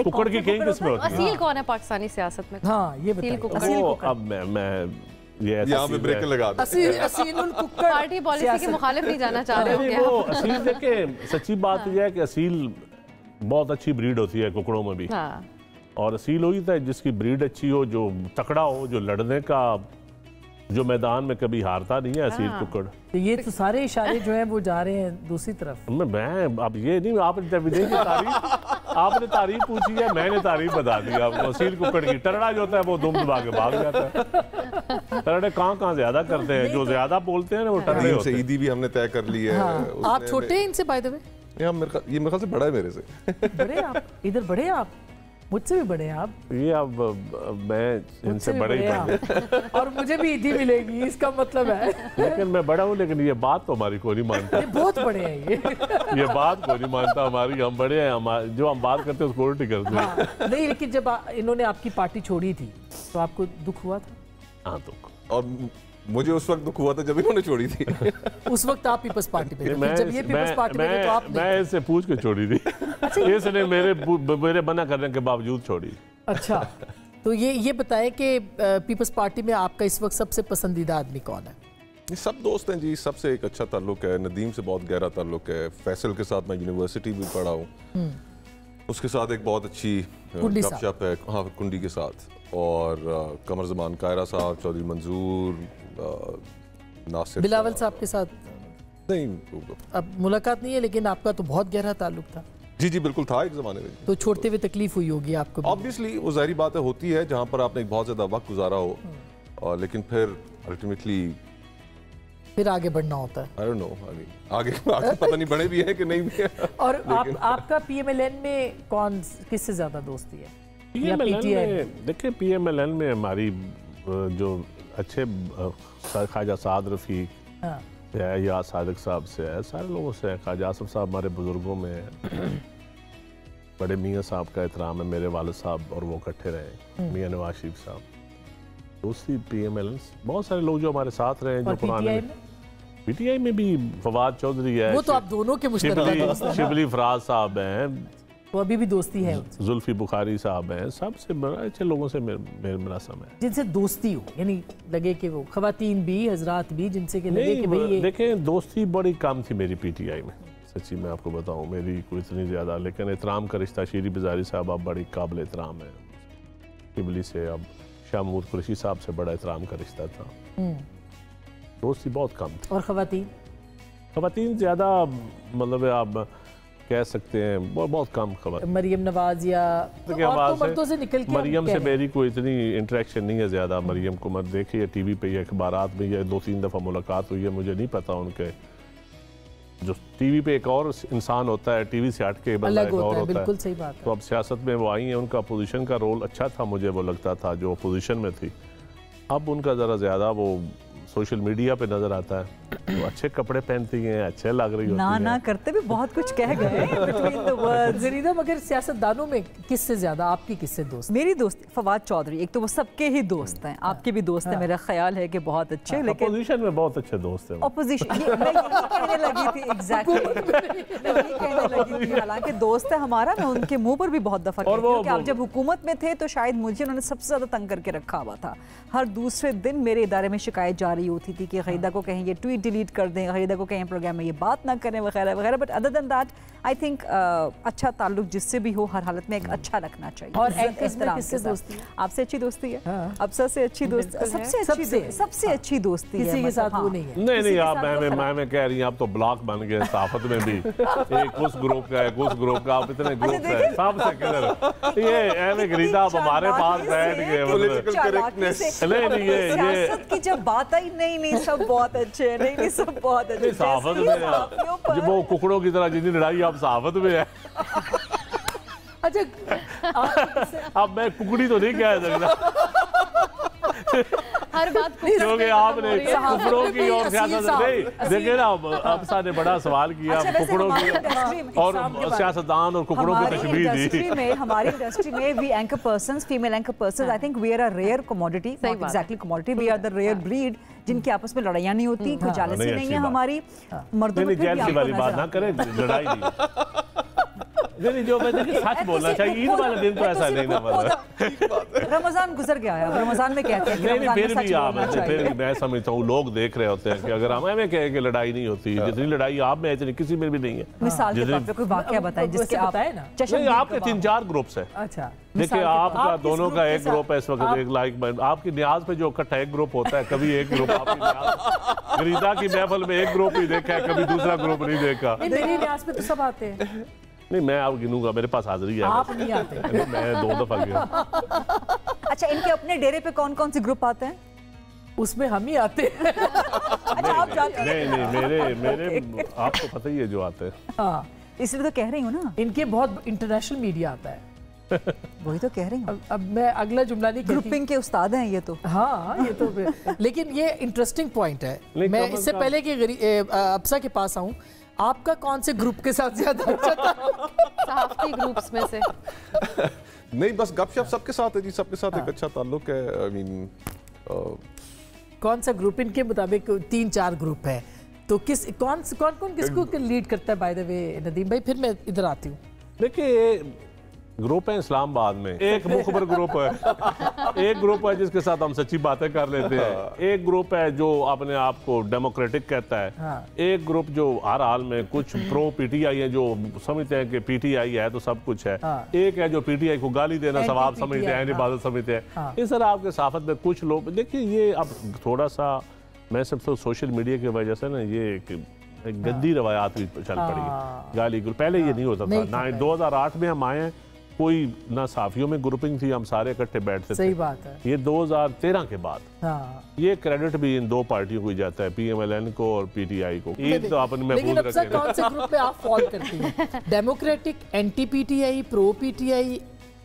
कुकड़ की कई किस्में होती हैं। असील कौन है पाकिस्तानी सियासत में? हाँ ये बताइए। वो अब मैं ये यहाँ पे ब्रेक लगा दो। असीलुल कुक्कड़ पार्टी पॉलिसी के मुखालिफ नहीं जाना चाह रहे हो वो असील देखे, सच्ची बात यह है कि असील बहुत अच्छी ब्रीड होती है कुकड़ों में भी। और असील वही था जिसकी ब्रीड अच्छी हो, जो तकड़ा हो, जो लड़ने का, जो मैदान में कभी हारता नहीं है, असील कुकड़। तो ये तो सारे इशारे जो हैं वो जा रहे हैं दूसरी तरफ। मैं अब ये नहीं, आपने तारीफ पूछी है, मैंने तारीफ बता दी आपको। असील कुकड़ की टरड़ा जो होता है वो दुम दबा के भाग जाता है। टरड़े कहाँ ज्यादा करते हैं, जो ज्यादा बोलते हैं ना वो टरड़े होते हैं। ईदी भी हमने तय कर ली है। आप छोटे हैं इनसे बाय द वे? ये मेरे ख्याल से बड़ा है मेरे से। बड़े आप, इधर बड़े आप, मुझसे भी बड़े हैं आप। ये अब मैं इनसे बड़े ही बड़े और मुझे भी ईदी मिलेगी इसका मतलब है। लेकिन मैं बड़ा हूँ, लेकिन ये बात तो हमारी कोई नहीं मानता। ये बहुत बड़े हैं ये बात कोई नहीं मानता हमारी, हम बड़े हैं, जो हम बात करते हैं उसको उल्टी करते हैं। नहीं, लेकिन जब इन्होंने आपकी पार्टी छोड़ी थी तो आपको दुख हुआ था? हाँ दुख। और मुझे उस वक्त दुख हुआ था जब इन्होंने छोड़ी थी। उस वक्त आप पीपल्स पार्टी पे थे, जब ये पीपल्स पार्टी पे थे तो आप मैं इससे पूछ के छोड़ी थी। इसने मेरे मना करने के बावजूद छोड़ी। अच्छा, तो ये बताएं कि पीपल्स पार्टी में आपका इस वक्त सबसे पसंदीदा आदमी कौन है? ये सब दोस्त हैं जी, सबसे एक अच्छा ताल्लुक है। नदीम से बहुत गहरा ताल्लुक है। फैसल के साथ मैं यूनिवर्सिटी भी पढ़ा हूँ, उसके साथ एक बहुत अच्छी गपशप है। हाँ, कुंडी के साथ। और कमर ज़मान कायरा साहब, चौधरी मंजूर, नासिर, बिलावल साहब के साथ नहीं अब मुलाकात नहीं है, लेकिन आपका तो बहुत गहरा ताल्लुक था। जी जी बिल्कुल था एक ज़माने में। तो छोड़ते हुए तकलीफ हुई होगी आपको? ऑब्वियसली वो ज़ाहिर बात है, होती है जहाँ पर आपने एक बहुत ज़्यादा वक्त गुजारा हो, और लेकिन फिर अल्टीमेटली फिर आगे बढ़ना होता है। आई डोंट नो, आगे पता नहीं बड़े भी हैं कि नहीं भी हैं। और आपका पीएमएलएन में किससे ज़्यादा दोस्ती है? देखिए पीएमएलएन में हमारी जो अच्छे ख्वाजा साद रफ़ीक या सादिक साहब से है, सारे लोगों से है। ख्वाजा आसिफ साहब हमारे बुजुर्गों में है। बड़े मियाँ साहब का एहतराम है, मेरे वालिद साहब और वो इकट्ठे रहे, मियाँ नवाज शरीफ साहब। दूसरी पीएमएलएन बहुत सारे लोग जो हमारे साथ रहे, जो पुराने। पीटीआई में भी फवाद चौधरी है, वो तो आप दोनों के शिबली फराज साहब हैं, वो अभी भी दोस्ती है। जुल्फी बुखारी साहब हैं, सबसे बड़ा अच्छे लोगों से मेरा समय है। जिनसे दोस्ती हो, यानी लगे कि वो खवातीन भी, हजरात भी, जिनसे कि लगे कि भाई देखें दोस्ती बड़ी कम थी मेरी पीटीआई में। सच्ची मैं आपको बताऊं, मेरी कोई इतनी ज़्यादा, लेकिन एहतराम का रिश्ता शीरी बाजारी साहब अब बड़ी काबिल एहतराम है। शिबली से अब शाह महमूद कुरैशी साहब से बड़ा एहतराम का रिश्ता था। दोस्ती बहुत कम थी। और खवातीन ज़्यादा, मतलब आप कह सकते हैं बहुत कम खबर। मरियम नवाज या मर्दों से निकल के मरियम से मेरी कोई इतनी इंटरेक्शन नहीं है ज़्यादा। मरियम को मत देखिए टीवी पे या अखबारात में, या 2-3 दफ़ा मुलाकात हुई है, मुझे नहीं पता उनके। जो टीवी पे एक और इंसान होता है, टीवी से हट के बंदा एक और होता है। बिल्कुल सही बात है। तो अब सियासत में वो आई हैं, उनका अपोजिशन का रोल अच्छा था, मुझे वो लगता था जो अपोजिशन में थी। अब उनका ज़रा ज़्यादा वो सोशल मीडिया पे नजर आता है, तो अच्छे कपड़े पहनती हैं, अच्छे लग रही होती हैं। ना करते भी बहुत कुछ कह गए बिटवीन द वर्ड्स। ज़रीदा, मगर सियासतदानों में किससे ज्यादा आपकी किससे दोस्त? मेरी दोस्त फवाद चौधरी, एक तो वो सबके ही दोस्त हैं, आपके भी दोस्त हैं, मेरा ख्याल है कि बहुत अच्छे। लेकिन अपोजिशन में बहुत अच्छे दोस्त हैं। अपोजिशन मैं यही कहने लगी थी, एग्जैक्टली मैं यही कहने लगी थी। हालांकि दोस्त है हमारा, मैं उनके मुंह पर भी बहुत दफा कहती हूं कि आप जब हुकूमत में थे तो शायद मुझे उन्होंने सबसे ज्यादा तंग करके रखा हुआ था। हर दूसरे दिन मेरे इदारे में शिकायत जारी होती थी कि गहीदा को कहीं ये ट्वीट डिलीट कर दें, गहीदा को कहीं प्रोग्राम में ये बात ना करें, वगैरह वगैरह। But other than that I think अच्छा ताल्लुक जिससे भी हो हर हालत में एक अच्छा रखना चाहिए। और एंकर्स में किससे दोस्ती है? आपसे अच्छी दोस्ती है, अफसर से अच्छी दोस्ती, सबसे अच्छी दोस्ती है। किसी के साथ वो नहीं है? नहीं आप मैं कह रही हैं, आप तो ब्लॉक बन गए सहाफत में भी। एक उस ग्रुप का है, उस ग्रुप का, आप इतने ग्रुप है, सब सेक्युलर। ये एम गरीदा आप हमारे पास बैठ गए। पॉलिटिकल करेक्टनेस नहीं ये सियासत की जब बात आई, नहीं सब बहुत अच्छे हैं, नहीं सब बहुत अच्छे। सहाफत में जब वो कुकड़ों की तरह जितनी लड़ाई आप सहाफत में है। अच्छा अब मैं कुकड़ी तो नहीं कह सकता। हर बात क्योंकि आपने कुकड़ों की और सियासत नहीं देखिए ना, अब साहब बड़ा सवाल किया कुकड़ों की और सियासतदान और कुकड़ों की तशबीह दी। हमारी इंडस्ट्री में we anchor persons, female anchor persons, I think we are a rare commodity, not exactly commodity, we are the rare breed जिनके आपस में लड़ाइयां नहीं होती, कोई जालसी नहीं है हमारी। मर्दों में जेलसी वाली बात ना करें, लड़ाई नहीं नहीं, जो मैं देखिए सच बोलना चाहिए, ईद वाले दिन तो ऐसा नहीं ना। रमजान गुजर गया है, रमजान में कहते हैं कि नहीं, फिर भी आप फिर मैं समझता हूँ लोग देख रहे होते हैं कि अगर हम हमें कहें कि लड़ाई नहीं होती, जितनी लड़ाई आप में इतनी किसी में भी नहीं है। मिसाल के तौर पे कोई वाकया बताएं जिसके आप नहीं, आपके 3-4 ग्रुप्स है। अच्छा, देखिए आपका दोनों का एक ग्रुप है इस वक्त, एक लाइक आपकी न्याज पे जो इकट्ठा एक ग्रुप होता है, कभी एक ग्रुप आपकी गरीदा की महफिल में एक ग्रुप ही देखा है, कभी दूसरा ग्रुप नहीं देखा। मेरी न्याज पे तो सब आते हैं। नहीं, मैं आप गिनूंगा, मेरे पास हाजिरी है। आप नहीं आते। मैं 2 दफा गया। अच्छा, इनके अपने डेरे पे कौन कौन से ग्रुप आते हैं? उसमें हम ही आते हैं। अच्छा, आप जाते हैं? नहीं, मेरे आपको पता ही है जो आते हैं। हाँ, इसलिए तो कह रही हूँ ना, इनके बहुत इंटरनेशनल मीडिया आता है। वही तो कह रही हूँ। अब मैं अगला जुमला नहीं कहती। ग्रुपिंग के उस्ताद हैं ये तो। हाँ, ये तो लेकिन ये इंटरेस्टिंग पॉइंट है। मैं इससे पहले कि अब्सा के पास आऊँ, आपका कौन से ग्रुप के साथ ज्यादा अच्छा था? सहाफती ग्रुप्स में से नहीं, बस गपशप सबके साथ है जी, सबके साथ एक अच्छा ताल्लुक है। आई मीन कौन सा ग्रुप? इनके मुताबिक 3-4 ग्रुप है, तो कौन किसको लीड करता है? बाय द वे नदीम भाई, फिर मैं इधर आती हूँ। देखिए ग्रुप है इस्लामाबाद में, एक मुखबर ग्रुप है, एक ग्रुप है जिसके साथ हम सच्ची बातें कर लेते हैं, एक ग्रुप है जो अपने आप को डेमोक्रेटिक कहता है, एक ग्रुप जो हर हाल में कुछ प्रो पीटीआई है जो समझते हैं कि पीटीआई है तो सब कुछ है, एक है जो पीटीआई को गाली देना सवाब समझते हैं, इबादत समझते हैं। इस तरह आपके साफत में कुछ लोग, देखिए ये अब थोड़ा सा मैं सबसे सोशल मीडिया की वजह से ना ये एक गंदी रवायात भी चल पड़ी है, गाली गुल। पहले ये नहीं होता था ना, 2008 में हम आए, कोई ना साफियों में ग्रुपिंग थी, हम सारे इकट्ठे बैठते थे। सही बात है। ये 2013 के बाद ये क्रेडिट भी इन 2 पार्टियों को ही जाता है, पीएमएलएन को और पीटीआई को। ईद तो अपन में लेकिन अब सर कौन से ग्रुप में आप फॉल करती हैं? Democratic, anti PTI, pro PTI,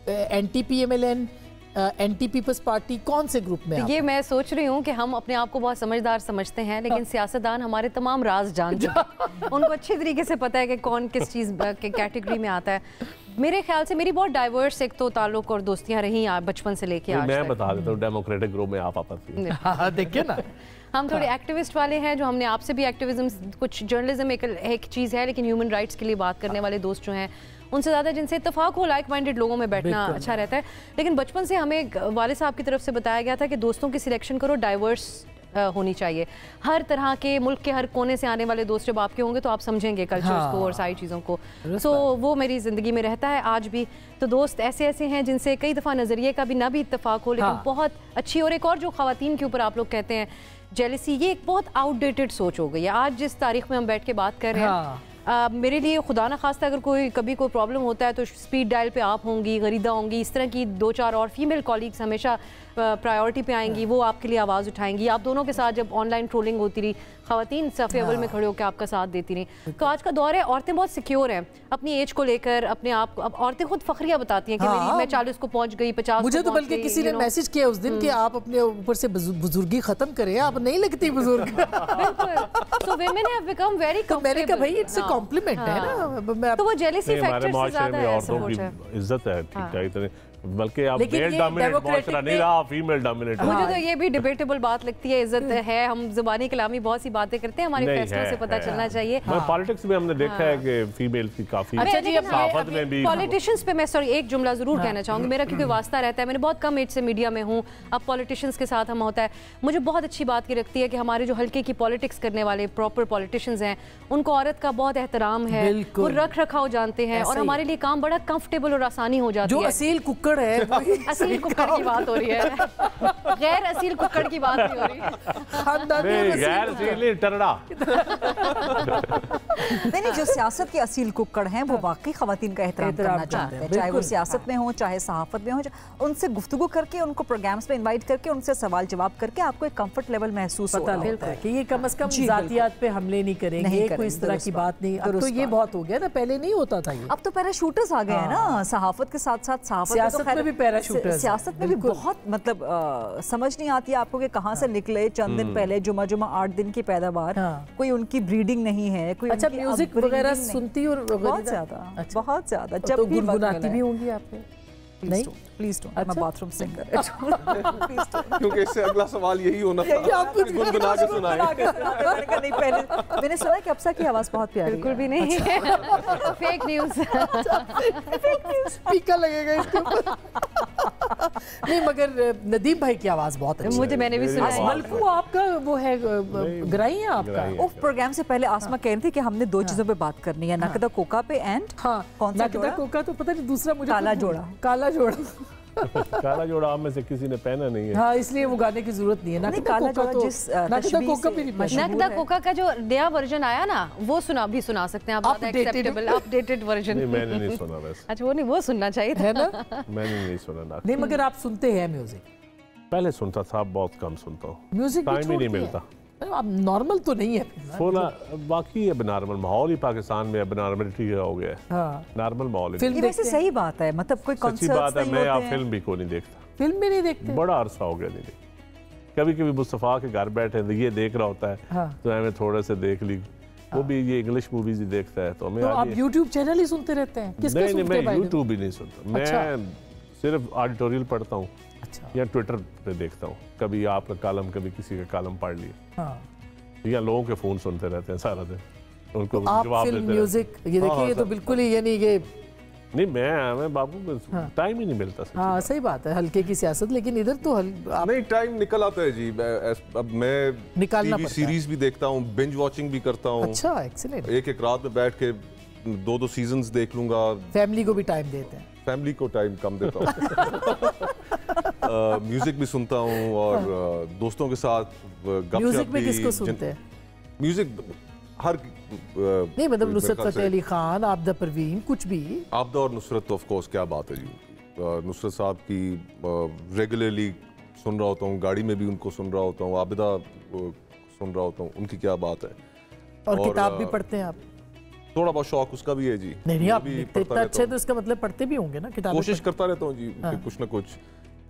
anti PMLN, anti Peoples Party, कौन से ग्रुप में? ये मैं सोच रही हूँ कि हम अपने आप को बहुत समझदार समझते हैं, लेकिन सियासतदान हमारे तमाम राज जानते हैं। उनको अच्छे तरीके से पता है कि कौन किस चीज़ के कैटेगरी में आता है। मेरे ख्याल से मेरी बहुत डाइवर्स एक तो ताल्लुक और दोस्तियां रही बचपन से लेके आज मैं तक। बता देता हूँ, डेमोक्रेटिक ग्रुप में आप आपस देखिए ना, हम थोड़े एक्टिविस्ट वाले हैं, जो हमने आपसे भी एक्टिविज्म, कुछ जर्नलिज्म एक चीज़ है, लेकिन ह्यूमन राइट्स के लिए बात करने वाले दोस्त जो हैं उनसे ज़्यादा जिनसे इत्तेफाक हो, लाइक माइंडेड लोगों में बैठना अच्छा रहता है। लेकिन बचपन से हमें वाले साहब की तरफ से बताया गया था कि दोस्तों की सिलेक्शन करो, डाइवर्स होनी चाहिए। हर तरह के मुल्क के हर कोने से आने वाले दोस्त जब आपके होंगे तो आप समझेंगे कल्चर्स को और सारी चीज़ों को। तो वो मेरी ज़िंदगी में रहता है आज भी। तो दोस्त ऐसे ऐसे हैं जिनसे कई दफ़ा नज़रिए का भी ना भी इत्तेफाक हो, लेकिन बहुत अच्छी। और एक और जो ख़वातीन के ऊपर आप लोग कहते हैं जेलसी, ये एक बहुत आउटडेटेड सोच हो गई है आज जिस तारीख में हम बैठ के बात कर रहे हैं। मेरे लिए खुदा ना खास्ता अगर कभी कोई प्रॉब्लम होता है तो स्पीड डायल पे आप होंगी, गरीदा होंगी, इस तरह की 2-4 और फीमेल कॉलीग्स हमेशा प्रायोरिटी पे आएंगी, वो आपके लिए आवाज़ उठाएंगी। आप दोनों के साथ जब ऑनलाइन ट्रोलिंग होती रही, ख़वातीन सफ़े अव्वल में खड़े होकर आपका साथ देती रही। तो आज का दौर है, औरतें बहुत सिक्योर हैं अपनी एज को लेकर, अपने आप को। अब औरतें खुद फखरिया बताती हैं कि मैं 40 को पहुंच गई, 50 मुझे तो बल्कि किसी ने मैसेज किया उस दिन कि आप अपने ऊपर से बुजुर्गी खत्म करें, आप नहीं लगती बुजुर्ग। तो women have become very comfortable। मैंने कहा भाई इट्स अ कॉम्प्लीमेंट है ना। तो वो जेलसी फैक्टर से ज़्यादा है, औरतों की इज्जत है, ठीक है, इतने बल्कि आप मेल डोमिनेट माशरा नहीं रहा, फीमेल डोमिनेट। मुझे तो ये भी डिबेटेबल बात लगती है, इज्जत है, हम ज़बानी कलामी बहुत सी बातें करते हैं, हमारे फैसलों से पता चलना चाहिए। पॉलिटिक्स में हमने देखा है कि फीमेल की काफी साफत में भी। पॉलिटिशियंस पे मैं एक जुमला जरूर कहना चाहूँगी, मेरा क्योंकि वास्ता रहता है, मैंने बहुत कम एज से मीडिया में हूँ, अब पॉलिटिशियंस के साथ हम होता है। मुझे बहुत अच्छी बात ये लगती है कि हमारे जो हल्के की पॉलिटिक्स करने वाले प्रॉपर पॉलिटिशियंस हैं, उनको औरत का बहुत एहतराम है, वो रख रखाव जानते हैं, और हमारे लिए काम बड़ा कंफर्टेबल और आसानी हो जाती है। जो असील कुक्कड़ है, असील कुक्कड़ की बात हो रही है, गैर असील कुक्कड़ की बात नहीं हो रही है। गैर असील टरड़ा। नहीं, जो सियासत के असील कुक्कड़ हैं वो वाकई खवातीन का एहतराम करना चाहते हैं, चाहे वो सियासत में हो, चाहे सहाफत में हो। उनसे गुफ्तगू करके, उनको प्रोग्राम्स में इनवाइट करके, उनसे सवाल जवाब करके आपको एक कंफर्ट लेवल महसूस होता है कि ये कम से कम जातियात पे हमले नहीं करेंगे, कोई इस तरह की बात नहीं। अब तो ये बहुत हो गया ना, पहले नहीं होता था ये। अब तो पैराशूटर्स आ गए हैं ना, सहाफत के साथ साथ सहाफत सियासत में भी पैराशूटर्स, सियासत में भी बहुत मतलब समझ नहीं आती है आपको कि कहाँ से निकले। चंद दिन पहले जुमा 8 दिन की पैदावार, कोई उनकी ब्रीडिंग नहीं है, कोई अच्छा म्यूजिक वगैरह सुनती और बहुत ज्यादा, बहुत ज्यादा। जब भी गुनगुनाती भी होंगी आपने? नहीं please don't, I am a bathroom singer. क्योंकि इससे अगला सवाल यही होना था कि आप कुछ गुनगुना के सुनाएं। नहीं, पहले मैंने सुना कि अप्सा की आवाज बहुत प्यारी है। बिल्कुल भी नहीं, फेक न्यूज़, स्पीकर लगेगा इसके ऊपर। नहीं मगर नदीम भाई की आवाज बहुत अच्छी है। मुझे मैंने भी सुना है। मलकू आपका वो है ग्राई है आपका? उफ, प्रोग्राम से पहले आसमा कह रही थी कि हमने 2 चीजों पे बात करनी है, नकदा कोका पे एंड कौन सा नकदा कोका तो पता नहीं, दूसरा मुझे काला जोड़ा। काला जोड़ा काला जोड़ा आप में से किसी ने पहना नहीं है। हाँ, इसलिए वो गाने की जरूरत नहीं है। नकदा कोका तो नकदा कोका भी नकदा कोका का जो नया वर्जन आया ना, वो भी सुना सकते हैं आप, ज्यादा एक्सेप्टेबल अपडेटेड वर्जन। नहीं, मैंने नहीं सुना वैसे। अच्छा, वो नहीं, वो सुनना चाहिए था ना। मैंने नहीं सुना। नहीं मगर आप सुनते हैं म्यूजिक? पहले सुनता था, बहुत कम सुनता हूँ, म्यूजिक टाइम ही नहीं मिलता। अब नॉर्मल तो नहीं है सोना, बाकी अब नॉर्मल माहौल ही पाकिस्तान में अब नॉर्मलिटी हो गया है। नॉर्मल माहौल है। ये वैसे सही बात है, मतलब कोई सच्ची बात है, मैं आप फिल्म भी को नहीं देखता। फिल्म भी नहीं देखते? बड़ा अरसा हो गया नहीं देखता। कभी कभी मुस्तफ़ा के घर बैठे ये देख रहा होता है तो हमें थोड़े से देख ली, वो भी ये इंग्लिश मूवीज ही देखता है। तो आप यूट्यूब चैनल ही सुनते रहते हैं? नहीं, मैं यूट्यूब भी नहीं सुनता, मैं सिर्फ ऑडिटोरियल पढ़ता हूँ या ट्विटर पे देखता हूँ। कभी आपका कॉलम, कभी किसी का कॉलम पढ़ लिया, या लोगों के फोन सुनते रहते हैं सारा दिन, उनको जवाब देते हैं। म्यूजिक ये देखिए, ये तो बिल्कुल ही यानी ये नहीं, मैं बाबू टाइम ही नहीं मिलता। हाँ सही बात है, हल्के की सियासत, लेकिन इधर तो नहीं, टाइम निकल आता है जी। अब मैं टीवी सीरीज भी देखता हूँ, बिंज वॉचिंग भी करता हूँ। अच्छा, एक्सीलेंट। एक रात में बैठ के 2 सीजन्स देख लूंगा। फैमिली को भी टाइम देते हैं? फैमिली को टाइम कम देता हूँ। म्यूजिक भी सुनता हूँ और दोस्तों के साथ गपशप। म्यूजिक में किसको सुनते हैं? म्यूजिक हर नहीं मतलब नुसरत फतेह अली खान, आबदा परवीन, कुछ भी। आबदा और नुसरत तो ऑफ कोर्स, क्या बात है जी। नुसरत साहब की रेगुलरली सुन रहा होता हूँ, गाड़ी में भी उनको सुन रहा होता हूँ, आबिदा सुन रहा होता हूँ, उनकी क्या बात है। और किताब भी पढ़ते हैं आप? थोड़ा बहुत शौक उसका भी है जी। नहीं, आप इतना अच्छे तो इसका मतलब पढ़ते भी होंगे ना किताब? कोशिश करता रहता हूँ जी, कुछ ना कुछ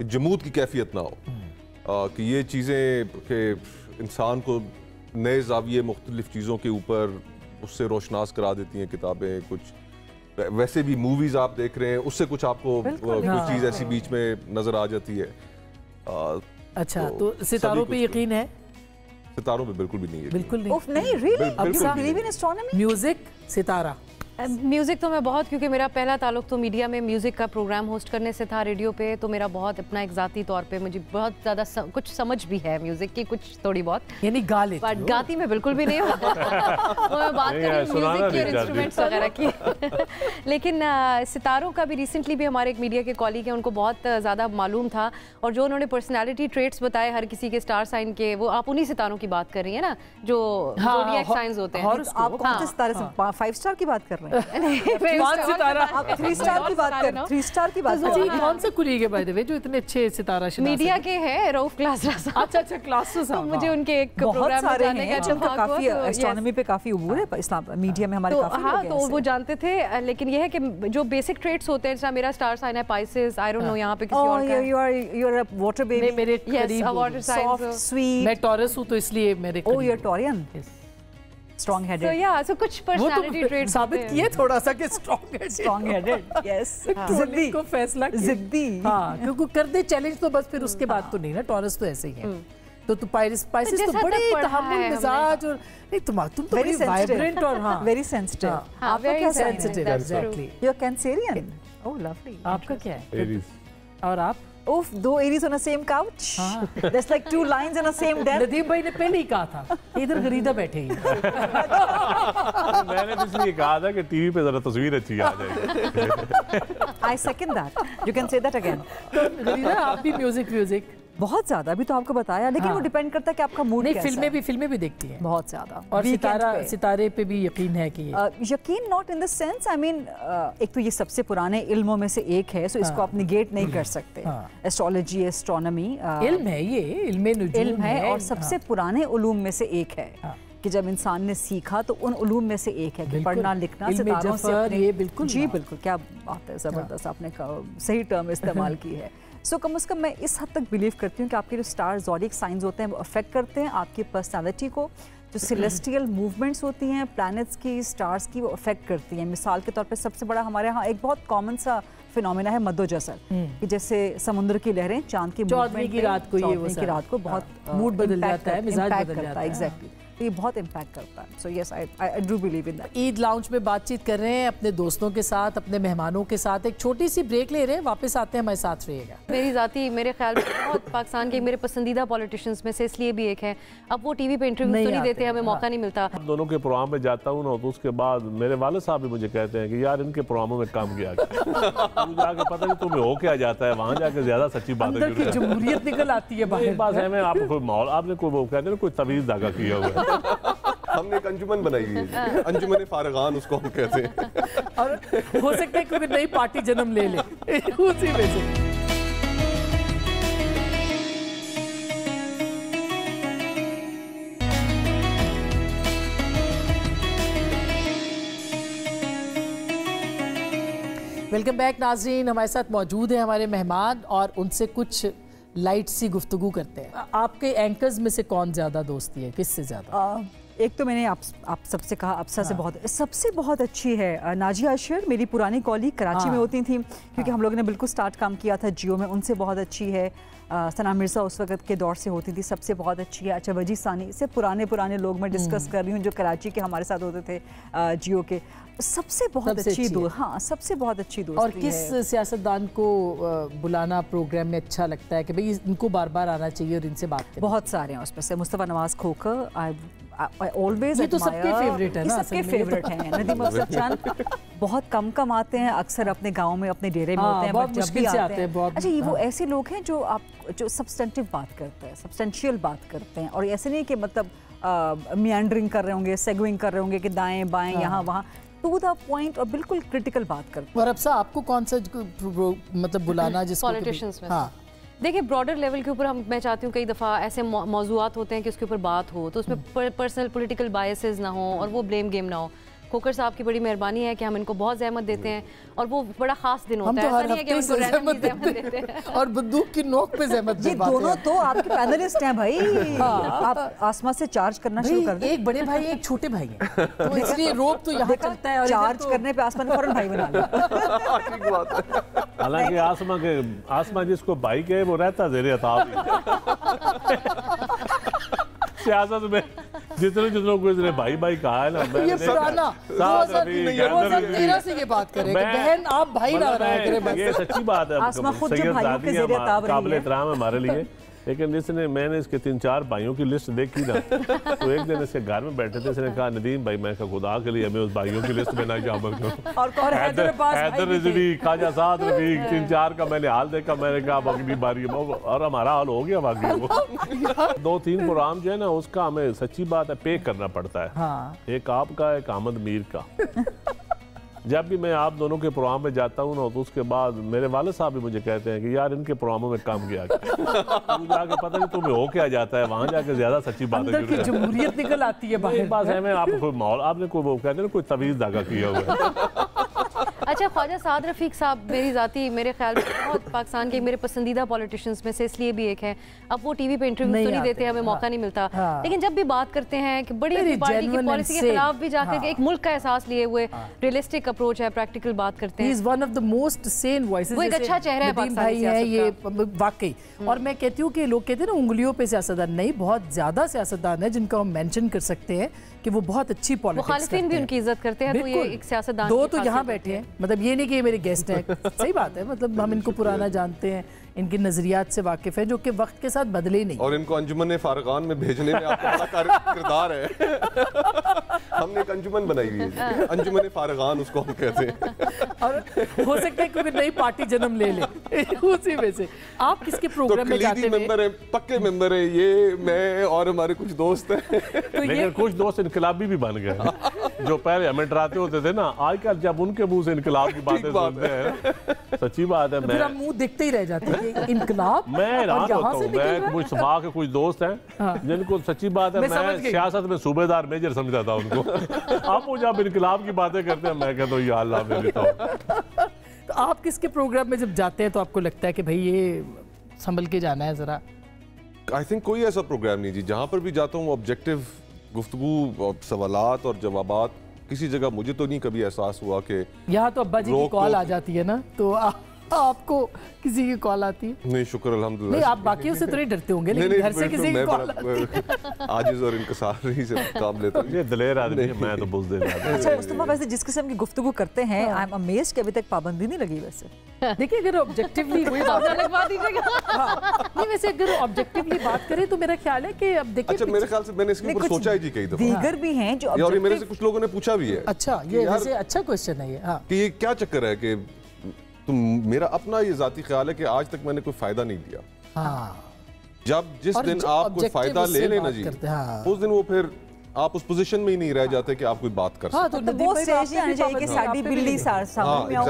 जमूद की कैफियत ना हो, कि ये चीज़ें कि इंसान को नए ज़ाविये मुख्तलिफ चीज़ों के ऊपर उससे रोशनास करा देती हैं किताबें। कुछ वैसे भी मूवीज़ आप देख रहे हैं, उससे कुछ आपको कुछ चीज़ ऐसी बीच में नज़र आ जाती है। अच्छा, तो सितारों पे यकीन है? सितारों पे बिल्कुल भी नहीं है। बिल्कुल नहीं? उफ, नहीं, रियली? म्यूजिक, सितारा? म्यूज़िक तो मैं बहुत, क्योंकि मेरा पहला ताल्लुक तो मीडिया में म्यूज़िक का प्रोग्राम होस्ट करने से था रेडियो पे, तो मेरा बहुत अपना एक ज़ाती तौर पे मुझे बहुत ज़्यादा कुछ समझ भी है म्यूज़िक की, कुछ थोड़ी बहुत। यानी गा लेती हो? बट गाती मैं बिल्कुल भी नहीं हूँ। मैं बात कर रही हूँ म्यूज़िक के इंस्ट्रूमेंट्स वगैरह की। लेकिन सितारों का भी रिसेंटली भी हमारे एक मीडिया के कॉलीग हैं, उनको बहुत ज़्यादा मालूम था, और जो उन्होंने पर्सनैलिटी ट्रेट्स बताए हर किसी के स्टार साइन के, वो आप उन्हीं सितारों की बात कर रही है ना, जो ज़ोडिएक साइंस होते हैं। आप कौन से सितारे से? 5 स्टार की बात कर रहे हैं? 5 सितारा? आप 3 स्टार की बात कर? 3 स्टार की बात कर? कौन सा कुलीग है बाय द वे जो इतने अच्छे सितारा शनास? मीडिया के हैं, रऊफ क्लासरा साहब। अच्छा, क्लासरा साहब। मुझे उनके एक प्रोग्राम में जाने का जिनका काफी एस्ट्रोनॉमी पे काफी उबूर है इस्लाम मीडिया में हमारे काफी लोग हैं। तो वो जानते थे, लेकिन ये है कि जो बेसिक ट्रेट्स होते हैं, जैसे मेरा स्टार साइन है पाइसेस, आई डोंट नो यहाँ पे किसी और का है। You are a water baby. मेरे करीब वाटर साइन, सॉफ्ट स्वीट। मैं टॉरस हूँ तो इसलिए मेरे oh, you are Taurean. Strong headed. So yeah, so कुछ पर्सनालिटी ट्रेट्स साबित किए थोड़ा सा कि स्ट्रॉन्ग हेडेड। यस, जिद्दी को फैसला जिद्दी। हाँ, क्योंकि कर दे चैलेंज तो बस फिर उसके बाद तो नहीं ना। टॉरस तो ऐसे ही है। तो पाइसेस तो बड़े तहम्मुल मिजाज, और नहीं तुम तो बड़ी वाइब्रेंट और हाँ वेरी सेंसिटिव। हाँ, very sensitive, exactly. You are Cancerian. Oh lovely. आपका क्या है? एरीज। और आप? Oof, 2 Aries on the same couch. There's like 2 lines on the same desk. Nadeem भाई ने पहले ही कहा था, इधर गरीदा बैठे ही। मैंने इसलिए कहा था कि टीवी पे जरा तस्वीर अच्छी आ जाए। I second that. You can say that again. तो गरीदा आप भी म्यूजिक बहुत ज्यादा, अभी तो आपको बताया, लेकिन वो डिपेंड करता है कि आपका मूड कैसा है। नहीं, फिल्में भी देखती हैं बहुत ज्यादा। और सितारे पे भी यकीन है कि यकीन not in the sense, I mean एक तो ये सबसे पुराने इल्मों में से एक है, सो इसको आप निगेट नहीं कर सकते। एस्ट्रोलॉजी, एस्ट्रोनॉमी इल्म है, ये इल्म है और सबसे पुराने उलूम में से एक है। कि जब इंसान ने सीखा तो उन उलूम में से एक है कि पढ़ना लिखना सितारों से अपने, ये बिल्कुल जी बिल्कुल, क्या बात है, ज़बरदस्त, आपने सही टर्म इस्तेमाल की है। सो कम से कम मैं इस हद तक बिलीव करती हूँ कि आपके जो स्टार ज़ोडिक साइंस होते हैं वो अफेक्ट करते हैं आपकी पर्सनालिटी को। जो सेलेस्टियल मूवमेंट्स होती हैं प्लैनेट्स की, स्टार्स की, वो अफेक्ट करती हैं। मिसाल के तौर पे सबसे बड़ा हमारे यहाँ एक बहुत कॉमन सा फिनोमेना है मद्दोजसर, कि जैसे समुद्र की लहरें चांद की चौदहवीं की रात को, ये वो की रात को बहुत मूड बदल जाता है, मिजाज बदल जाता है। एग्जैक्टली, ये बहुत इम्पैक्ट करता है। So yes, I do believe in that. Eid lounge में बातचीत कर रहे हैं अपने दोस्तों के साथ, अपने मेहमानों के साथ। एक छोटी सी ब्रेक ले रहे हैं, वापस आते हैं, हमारे साथ रहिएगा। मेरी ज़ाती मेरे ख्याल में बहुत पाकिस्तान के मेरे पसंदीदा पॉलिटिशियंस में से इसलिए भी एक है, अब वो टीवी पे इंटरव्यू तो नहीं देते, हमें मौका नहीं मिलता। दोनों के प्रोग्राम में जाता हूँ ना, तो उसके बाद मेरे वाले साहब भी मुझे कहते हैं कि यार इनके प्रोग्रामों में काम किया जाके पता नहीं तुम्हें हो क्या जाता है, वहाँ जाके ज्यादा सच्ची बातें जमहूरियत निकल आती है बाहर। बात है, मैं आपको कोई माहौल, आपने कोई वो कहते हैं कोई तवीज़ धागा किया हुआ है। हमने एक अंजुमन बनाई है, अंजुमन फारगान उसको हम कहते हैं, और हो सकता है कोई नई पार्टी जन्म ले ले उसी में से। वेलकम बैक नाजरीन, हमारे साथ मौजूद हैं हमारे मेहमान और उनसे कुछ लाइट सी गुफ्तगू करते हैं। आपके एंकर्स में से कौन ज़्यादा दोस्ती है, किससे ज़्यादा? एक तो मैंने आप सबसे कहा, अफसा से सबसे बहुत अच्छी है नाजिया अशर, मेरी पुरानी कॉलीग कराची में होती थी, क्योंकि हम लोगों ने बिल्कुल स्टार्ट काम किया था जियो में, उनसे बहुत अच्छी है। सना मिर्ज़ा उस वक्त के दौर से होती थी, सबसे बहुत अच्छी है। अच्छा, वजी सानी से पुराने लोग मैं डिस्कस कर रही हूँ जो कराची के हमारे साथ होते थे जियो के, सबसे बहुत अच्छी दोस्त। हाँ, सबसे बहुत अच्छी दोस्त। और किस सियासतदान को बुलाना प्रोग्राम में अच्छा लगता है कि भाई इनको बार बार आना चाहिए और इनसे बात करें? बहुत सारे हैं उसमें से। मुस्तफ़ा नवाज खोखर, I always ये तो सबके फेवरेट है ना, सबके फेवरेट हैं। नदीम अफजल चांद बहुत कम आते हैं, अक्सर अपने गांव में अपने डेरे में होते हैं, बहुत मुश्किल से आते हैं। अच्छा, ये वो ऐसे लोग हैं जो सब्सटेंटिव बात करते हैं, सब्सटेंशियल बात करते हैं, और ऐसे नहीं कि मतलब मियांडरिंग कर रहे होंगे, सेगविंग कर रहे होंगे कि दाएं बाएं यहाँ वहाँ, टू द पॉइंट और बिल्कुल क्रिटिकल बात करते हैं। और अब आपको कौन सा मतलब बुलाना जिसको पॉलिटिशियंस में? हाँ, देखिए ब्रॉडर लेवल के ऊपर मैं चाहती हूँ कई दफ़ा ऐसे मौजूआत होते हैं कि उसके ऊपर बात हो तो उसमें पर्सनल पॉलिटिकल बायसेस ना हो और वो ब्लेम गेम ना हो। खोकर साहब की बड़ी मेहरबानी है कि हम इनको बहुत जहमत देते हैं और वो बड़ा खास दिन होता है, ऐसा नहीं है कि उनको रैंडमली जहमत देते हैं और बंदूक की नोक पे जहमत देते हैं। दोनों तो आपके पैनलिस्ट हैं भाई। आप आसमान से चार्ज करना शुरू कर दें। एक बड़े भाई एक छोटे भाई हैं, तो इसलिए रोब तो यहाँ चलता है। चार्ज करने पे आसमान फौरन भाई बना लिया। हालांकि आसमान जिसको भाई कहे वो रहता ज़ेरे अताब सियासत में जितने को भाई कहा है ना, ये पुराना 2013 से ये बात करें कि बहन आप भाई ना रहा करें। ये सच्ची बात है, काबिल एहतराम है हमारे लिए। लेकिन जिसने मैंने इसके 3-4 भाइयों की लिस्ट देखी ना, तो एक दिन इसके घर में बैठे थे, इसने कहा नदीम भाई मैं खुदा के लिए मैं उस भाइयों की लिस्ट में ना शामिल करूं। हैदर रिजवी, ख्वाजा साद रफीक, 3-4 का मैंने हाल देखा, मैंने कहा अगली बारी और हमारा हाल हो गया। बाकी वो 2-3 प्रोग्राम जो है ना उसका हमें सच्ची बात है पे करना पड़ता है। एक आपका, एक अहमद मीर का। जब भी मैं आप दोनों के प्रोग्राम में जाता हूँ ना, तो उसके बाद मेरे वाले साहब भी मुझे कहते हैं कि यार इनके प्रोग्रामों में काम किया जाके पता नहीं तुम्हें हो क्या जाता है, वहाँ जाके ज्यादा सच्ची बातें जमहूरियत निकल आती है बाहर। बात है, मैं आपको कोई माहौल, आपने कोई वो कहते हैं कोई तवीज़ धागा किया हुआ है। अच्छा, ख्वाजा साद रफीक साहब मेरी ज़ाती मेरे ख्याल में बहुत पाकिस्तान के मेरे पसंदीदा पॉलिटिशियंस में से इसलिए भी एक है, अब वो टीवी पे इंटरव्यू तो नहीं देते, हमें मौका नहीं मिलता, लेकिन जब भी बात करते हैं कि बड़ी पार्टी की पॉलिसी के खिलाफ भी जाकर एक मुल्क का एहसास लिए हुए रियलिस्टिक अप्रोच है, प्रैक्टिकल बात करते हैं। He is one of the most sane voices। वो एक अच्छा चेहरा है पाकिस्तानी सियासत का, ये वाकई। और मैं कहती हूँ कि लोग कहते हैं ना उंगलियों पे सियासतदान, नहीं, बहुत ज्यादा सियासतदान है जिनको हम मेंशन कर सकते हैं कि वो बहुत अच्छी पॉलिटिक्स करते हैं, मुखालिफिन भी उनकी इज्जत करते हैं। तो ये एक सियासतदान, दो तो यहाँ बैठे हैं, मतलब ये नहीं कि ये मेरे गेस्ट हैं, सही बात है, मतलब हम इनको पुराना जानते हैं, इनके नजरियात से वाकिफ है जो कि वक्त के साथ बदले नहीं, और इनको अंजुमन फारगान में भेजने में आपका बड़ा किरदार है। हमने एक अंजुमन बनाई हुई है, अंजुमन फारगान उसको हम कहते हैं, और हो सकता है कोई नई पार्टी जन्म ले ले उसी में से। आप किसके प्रोग्राम में जाते हैं? मेंबर है, पक्के मेंबर है, ये मैं और हमारे कुछ दोस्त हैं। तो लेकिन कुछ दोस्त इनकलाबी भी बन गए जो पहले हमें डराते होते थे ना, आजकल जब उनके मुंह से इनकलाब की बातें सुनते हैं सच्ची बात है। फिर हम मुंह देखते ही रह जाते हैं इनकलाब। मैं हैरान होता हूँ, मैं कुछ सफा के कुछ दोस्त हैं जिनको सच्ची बात है मैं सियासत में सूबेदार मेजर समझता था उनको। आप वो जब इनकलाब की बातें करते हैं मैं कहता हूँ या अल्लाह में लेता हूँ। तो आप किसके प्रोग्राम में जब जाते हैं तो आपको लगता है कि भाई ये संभल के जाना है जरा? आई थिंक कोई ऐसा प्रोग्राम नहीं जी, जहाँ पर भी जाता हूँ ऑब्जेक्टिव गुफ्तगू और सवालात और जवाबात। किसी जगह मुझे तो नहीं कभी एहसास हुआ कि यहाँ तो अब्बा जी की कॉल आ जाती है ना, तो आपको किसी की कॉल आती है? नहीं, शुक्र अल्हम्दुलिल्लाह। नहीं, आप बाकियों से तो नहीं डरते होंगे, लेकिन घर से किसी की कॉल आती है। आजिज़ और इनकसार ही से काम लेता हूं। ये दलेर आदमी है, मैं तो बुज़दिल आदमी। अच्छा मुस्तफा, वैसे जिस किस्म की गुफ्तगू करते हैं आई एम अमेज्ड कि अभी तक पाबंदी नहीं लगी। वैसे देखिए, अगर ऑब्जेक्टिवली वही बात लगवा दीजिएगा। नहीं, वैसे अगर ऑब्जेक्टिवली बात करें तो मेरा ख्याल है कि अब देखिए, अच्छा मेरे ख्याल से मैंने इसके ऊपर सोचा ही जी कई दफा। दीगर भी हैं जो और मेरे से कुछ लोगों ने पूछा भी है। अच्छा, ये वैसे अच्छा क्वेश्चन है ये। हाँ, कि ये क्या चक्कर है कि तुम, मेरा अपना ये जाती ख्याल है कि आज तक मैंने कोई फायदा नहीं दिया। हाँ, जब जिस दिन आप कोई फायदा ले लेना जी, उस दिन वो फिर आप उस पोजीशन में ही नहीं रह जाते कि आप कोई बात कर सकते। हाँ, तो वो स्टेज नहीं आनी चाहिए कि साड़ी बिल्ली सामने आओ।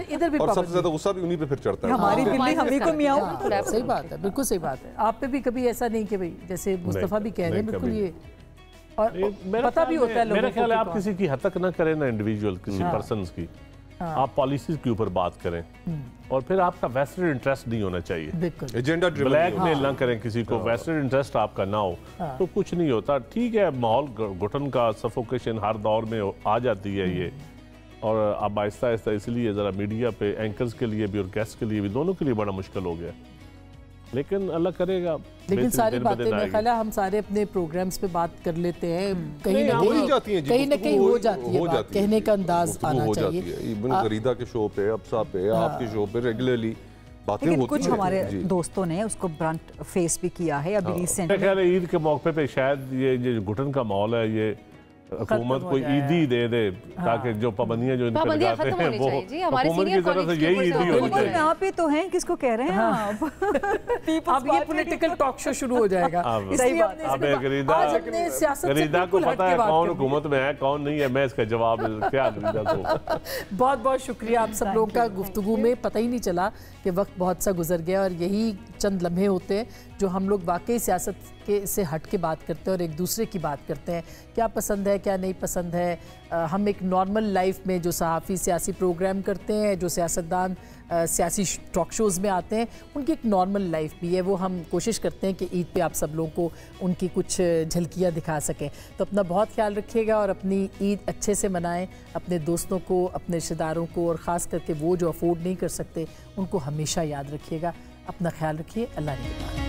इधर भी और सबसे ज्यादा गुस्सा भी उन्हीं पे फिर चढ़ता है। हमारी बिल्ली हमें को मियाओ। सही बात है, बिल्कुल सही बात है। आप पे भी कभी ऐसा नहीं कि भाई जैसे मुस्तफा भी कह रहे हैं, बिल्कुल ये और पता भी होता है लोगों को। मेरा ख्याल है आप किसी की हद तक ना करें ना, इंडिविजुअल किसी पर्सन की, आप पॉलिसीज के ऊपर बात करें और फिर आपका वेस्टेड इंटरेस्ट नहीं होना चाहिए। बिल्कुल, एजेंडा ब्लैकमेल ना करें किसी को, वेस्टेड इंटरेस्ट आपका ना हो तो कुछ नहीं होता। ठीक है, माहौल घुटन का सफोकेशन हर दौर में आ जाती है ये, और अब आहिस्ता आहिस्ता इसलिए ज़रा मीडिया पे एंकर्स के लिए भी और गेस्ट के लिए भी, दोनों के लिए बड़ा मुश्किल हो गया। लेकिन अल्लाह करेगा। लेकिन सारी बातें मेरे ख्याल है हम सारे अपने प्रोग्राम्स पे बात कर लेते हैं, कहीं ना कहीं हो जाती है बात, कहने का अंदाज आना चाहिए। इवन गरीदा के शो पे, अब्सा पे, आपके शो पे रेगुलरली बातें होती हैं। कुछ हमारे दोस्तों ने उसको ब्रंट फेस भी किया है अभी रिसेंट। मेरे ख्याल है ईद के मौके पे शायद ये घुटन का माहौल है, ये हुकूमत कोई ईदी दे दे ताकि जो पाबंदियां जो इनके लगाते हैं वो हुकूमत की तरफ से यही ईदी होनी चाहिए। यहाँ पे तो हैं, किसको कह रहे हैं आप? अब ये पॉलिटिकल टॉक शो शुरू हो जाएगा। अब गरीदा को पता है कौन हुकूमत में है कौन नहीं है, मैं इसका जवाब क्या गरीदा को। बहुत बहुत शुक्रिया आप सब लोगों का। गुफ्तगू में पता ही नहीं चला कि वक्त बहुत सा गुजर गया, और यही चंद लम्हे होते हैं जो हम लोग वाकई सियासत के से हट के बात करते हैं और एक दूसरे की बात करते हैं, क्या पसंद है क्या नहीं पसंद है। हम एक नॉर्मल लाइफ में जो सहाफ़ी सियासी प्रोग्राम करते हैं, जो सियासतदान सियासी टॉक शोज़ में आते हैं, उनकी एक नॉर्मल लाइफ भी है। वो हम कोशिश करते हैं कि ईद पे आप सब लोगों को उनकी कुछ झलकियाँ दिखा सकें। तो अपना बहुत ख्याल रखिएगा और अपनी ईद अच्छे से मनाएं। अपने दोस्तों को, अपने रिश्तेदारों को, और ख़ास करके वो जो अफोर्ड नहीं कर सकते उनको हमेशा याद रखिएगा। अपना ख्याल रखिए। अल्लाह ने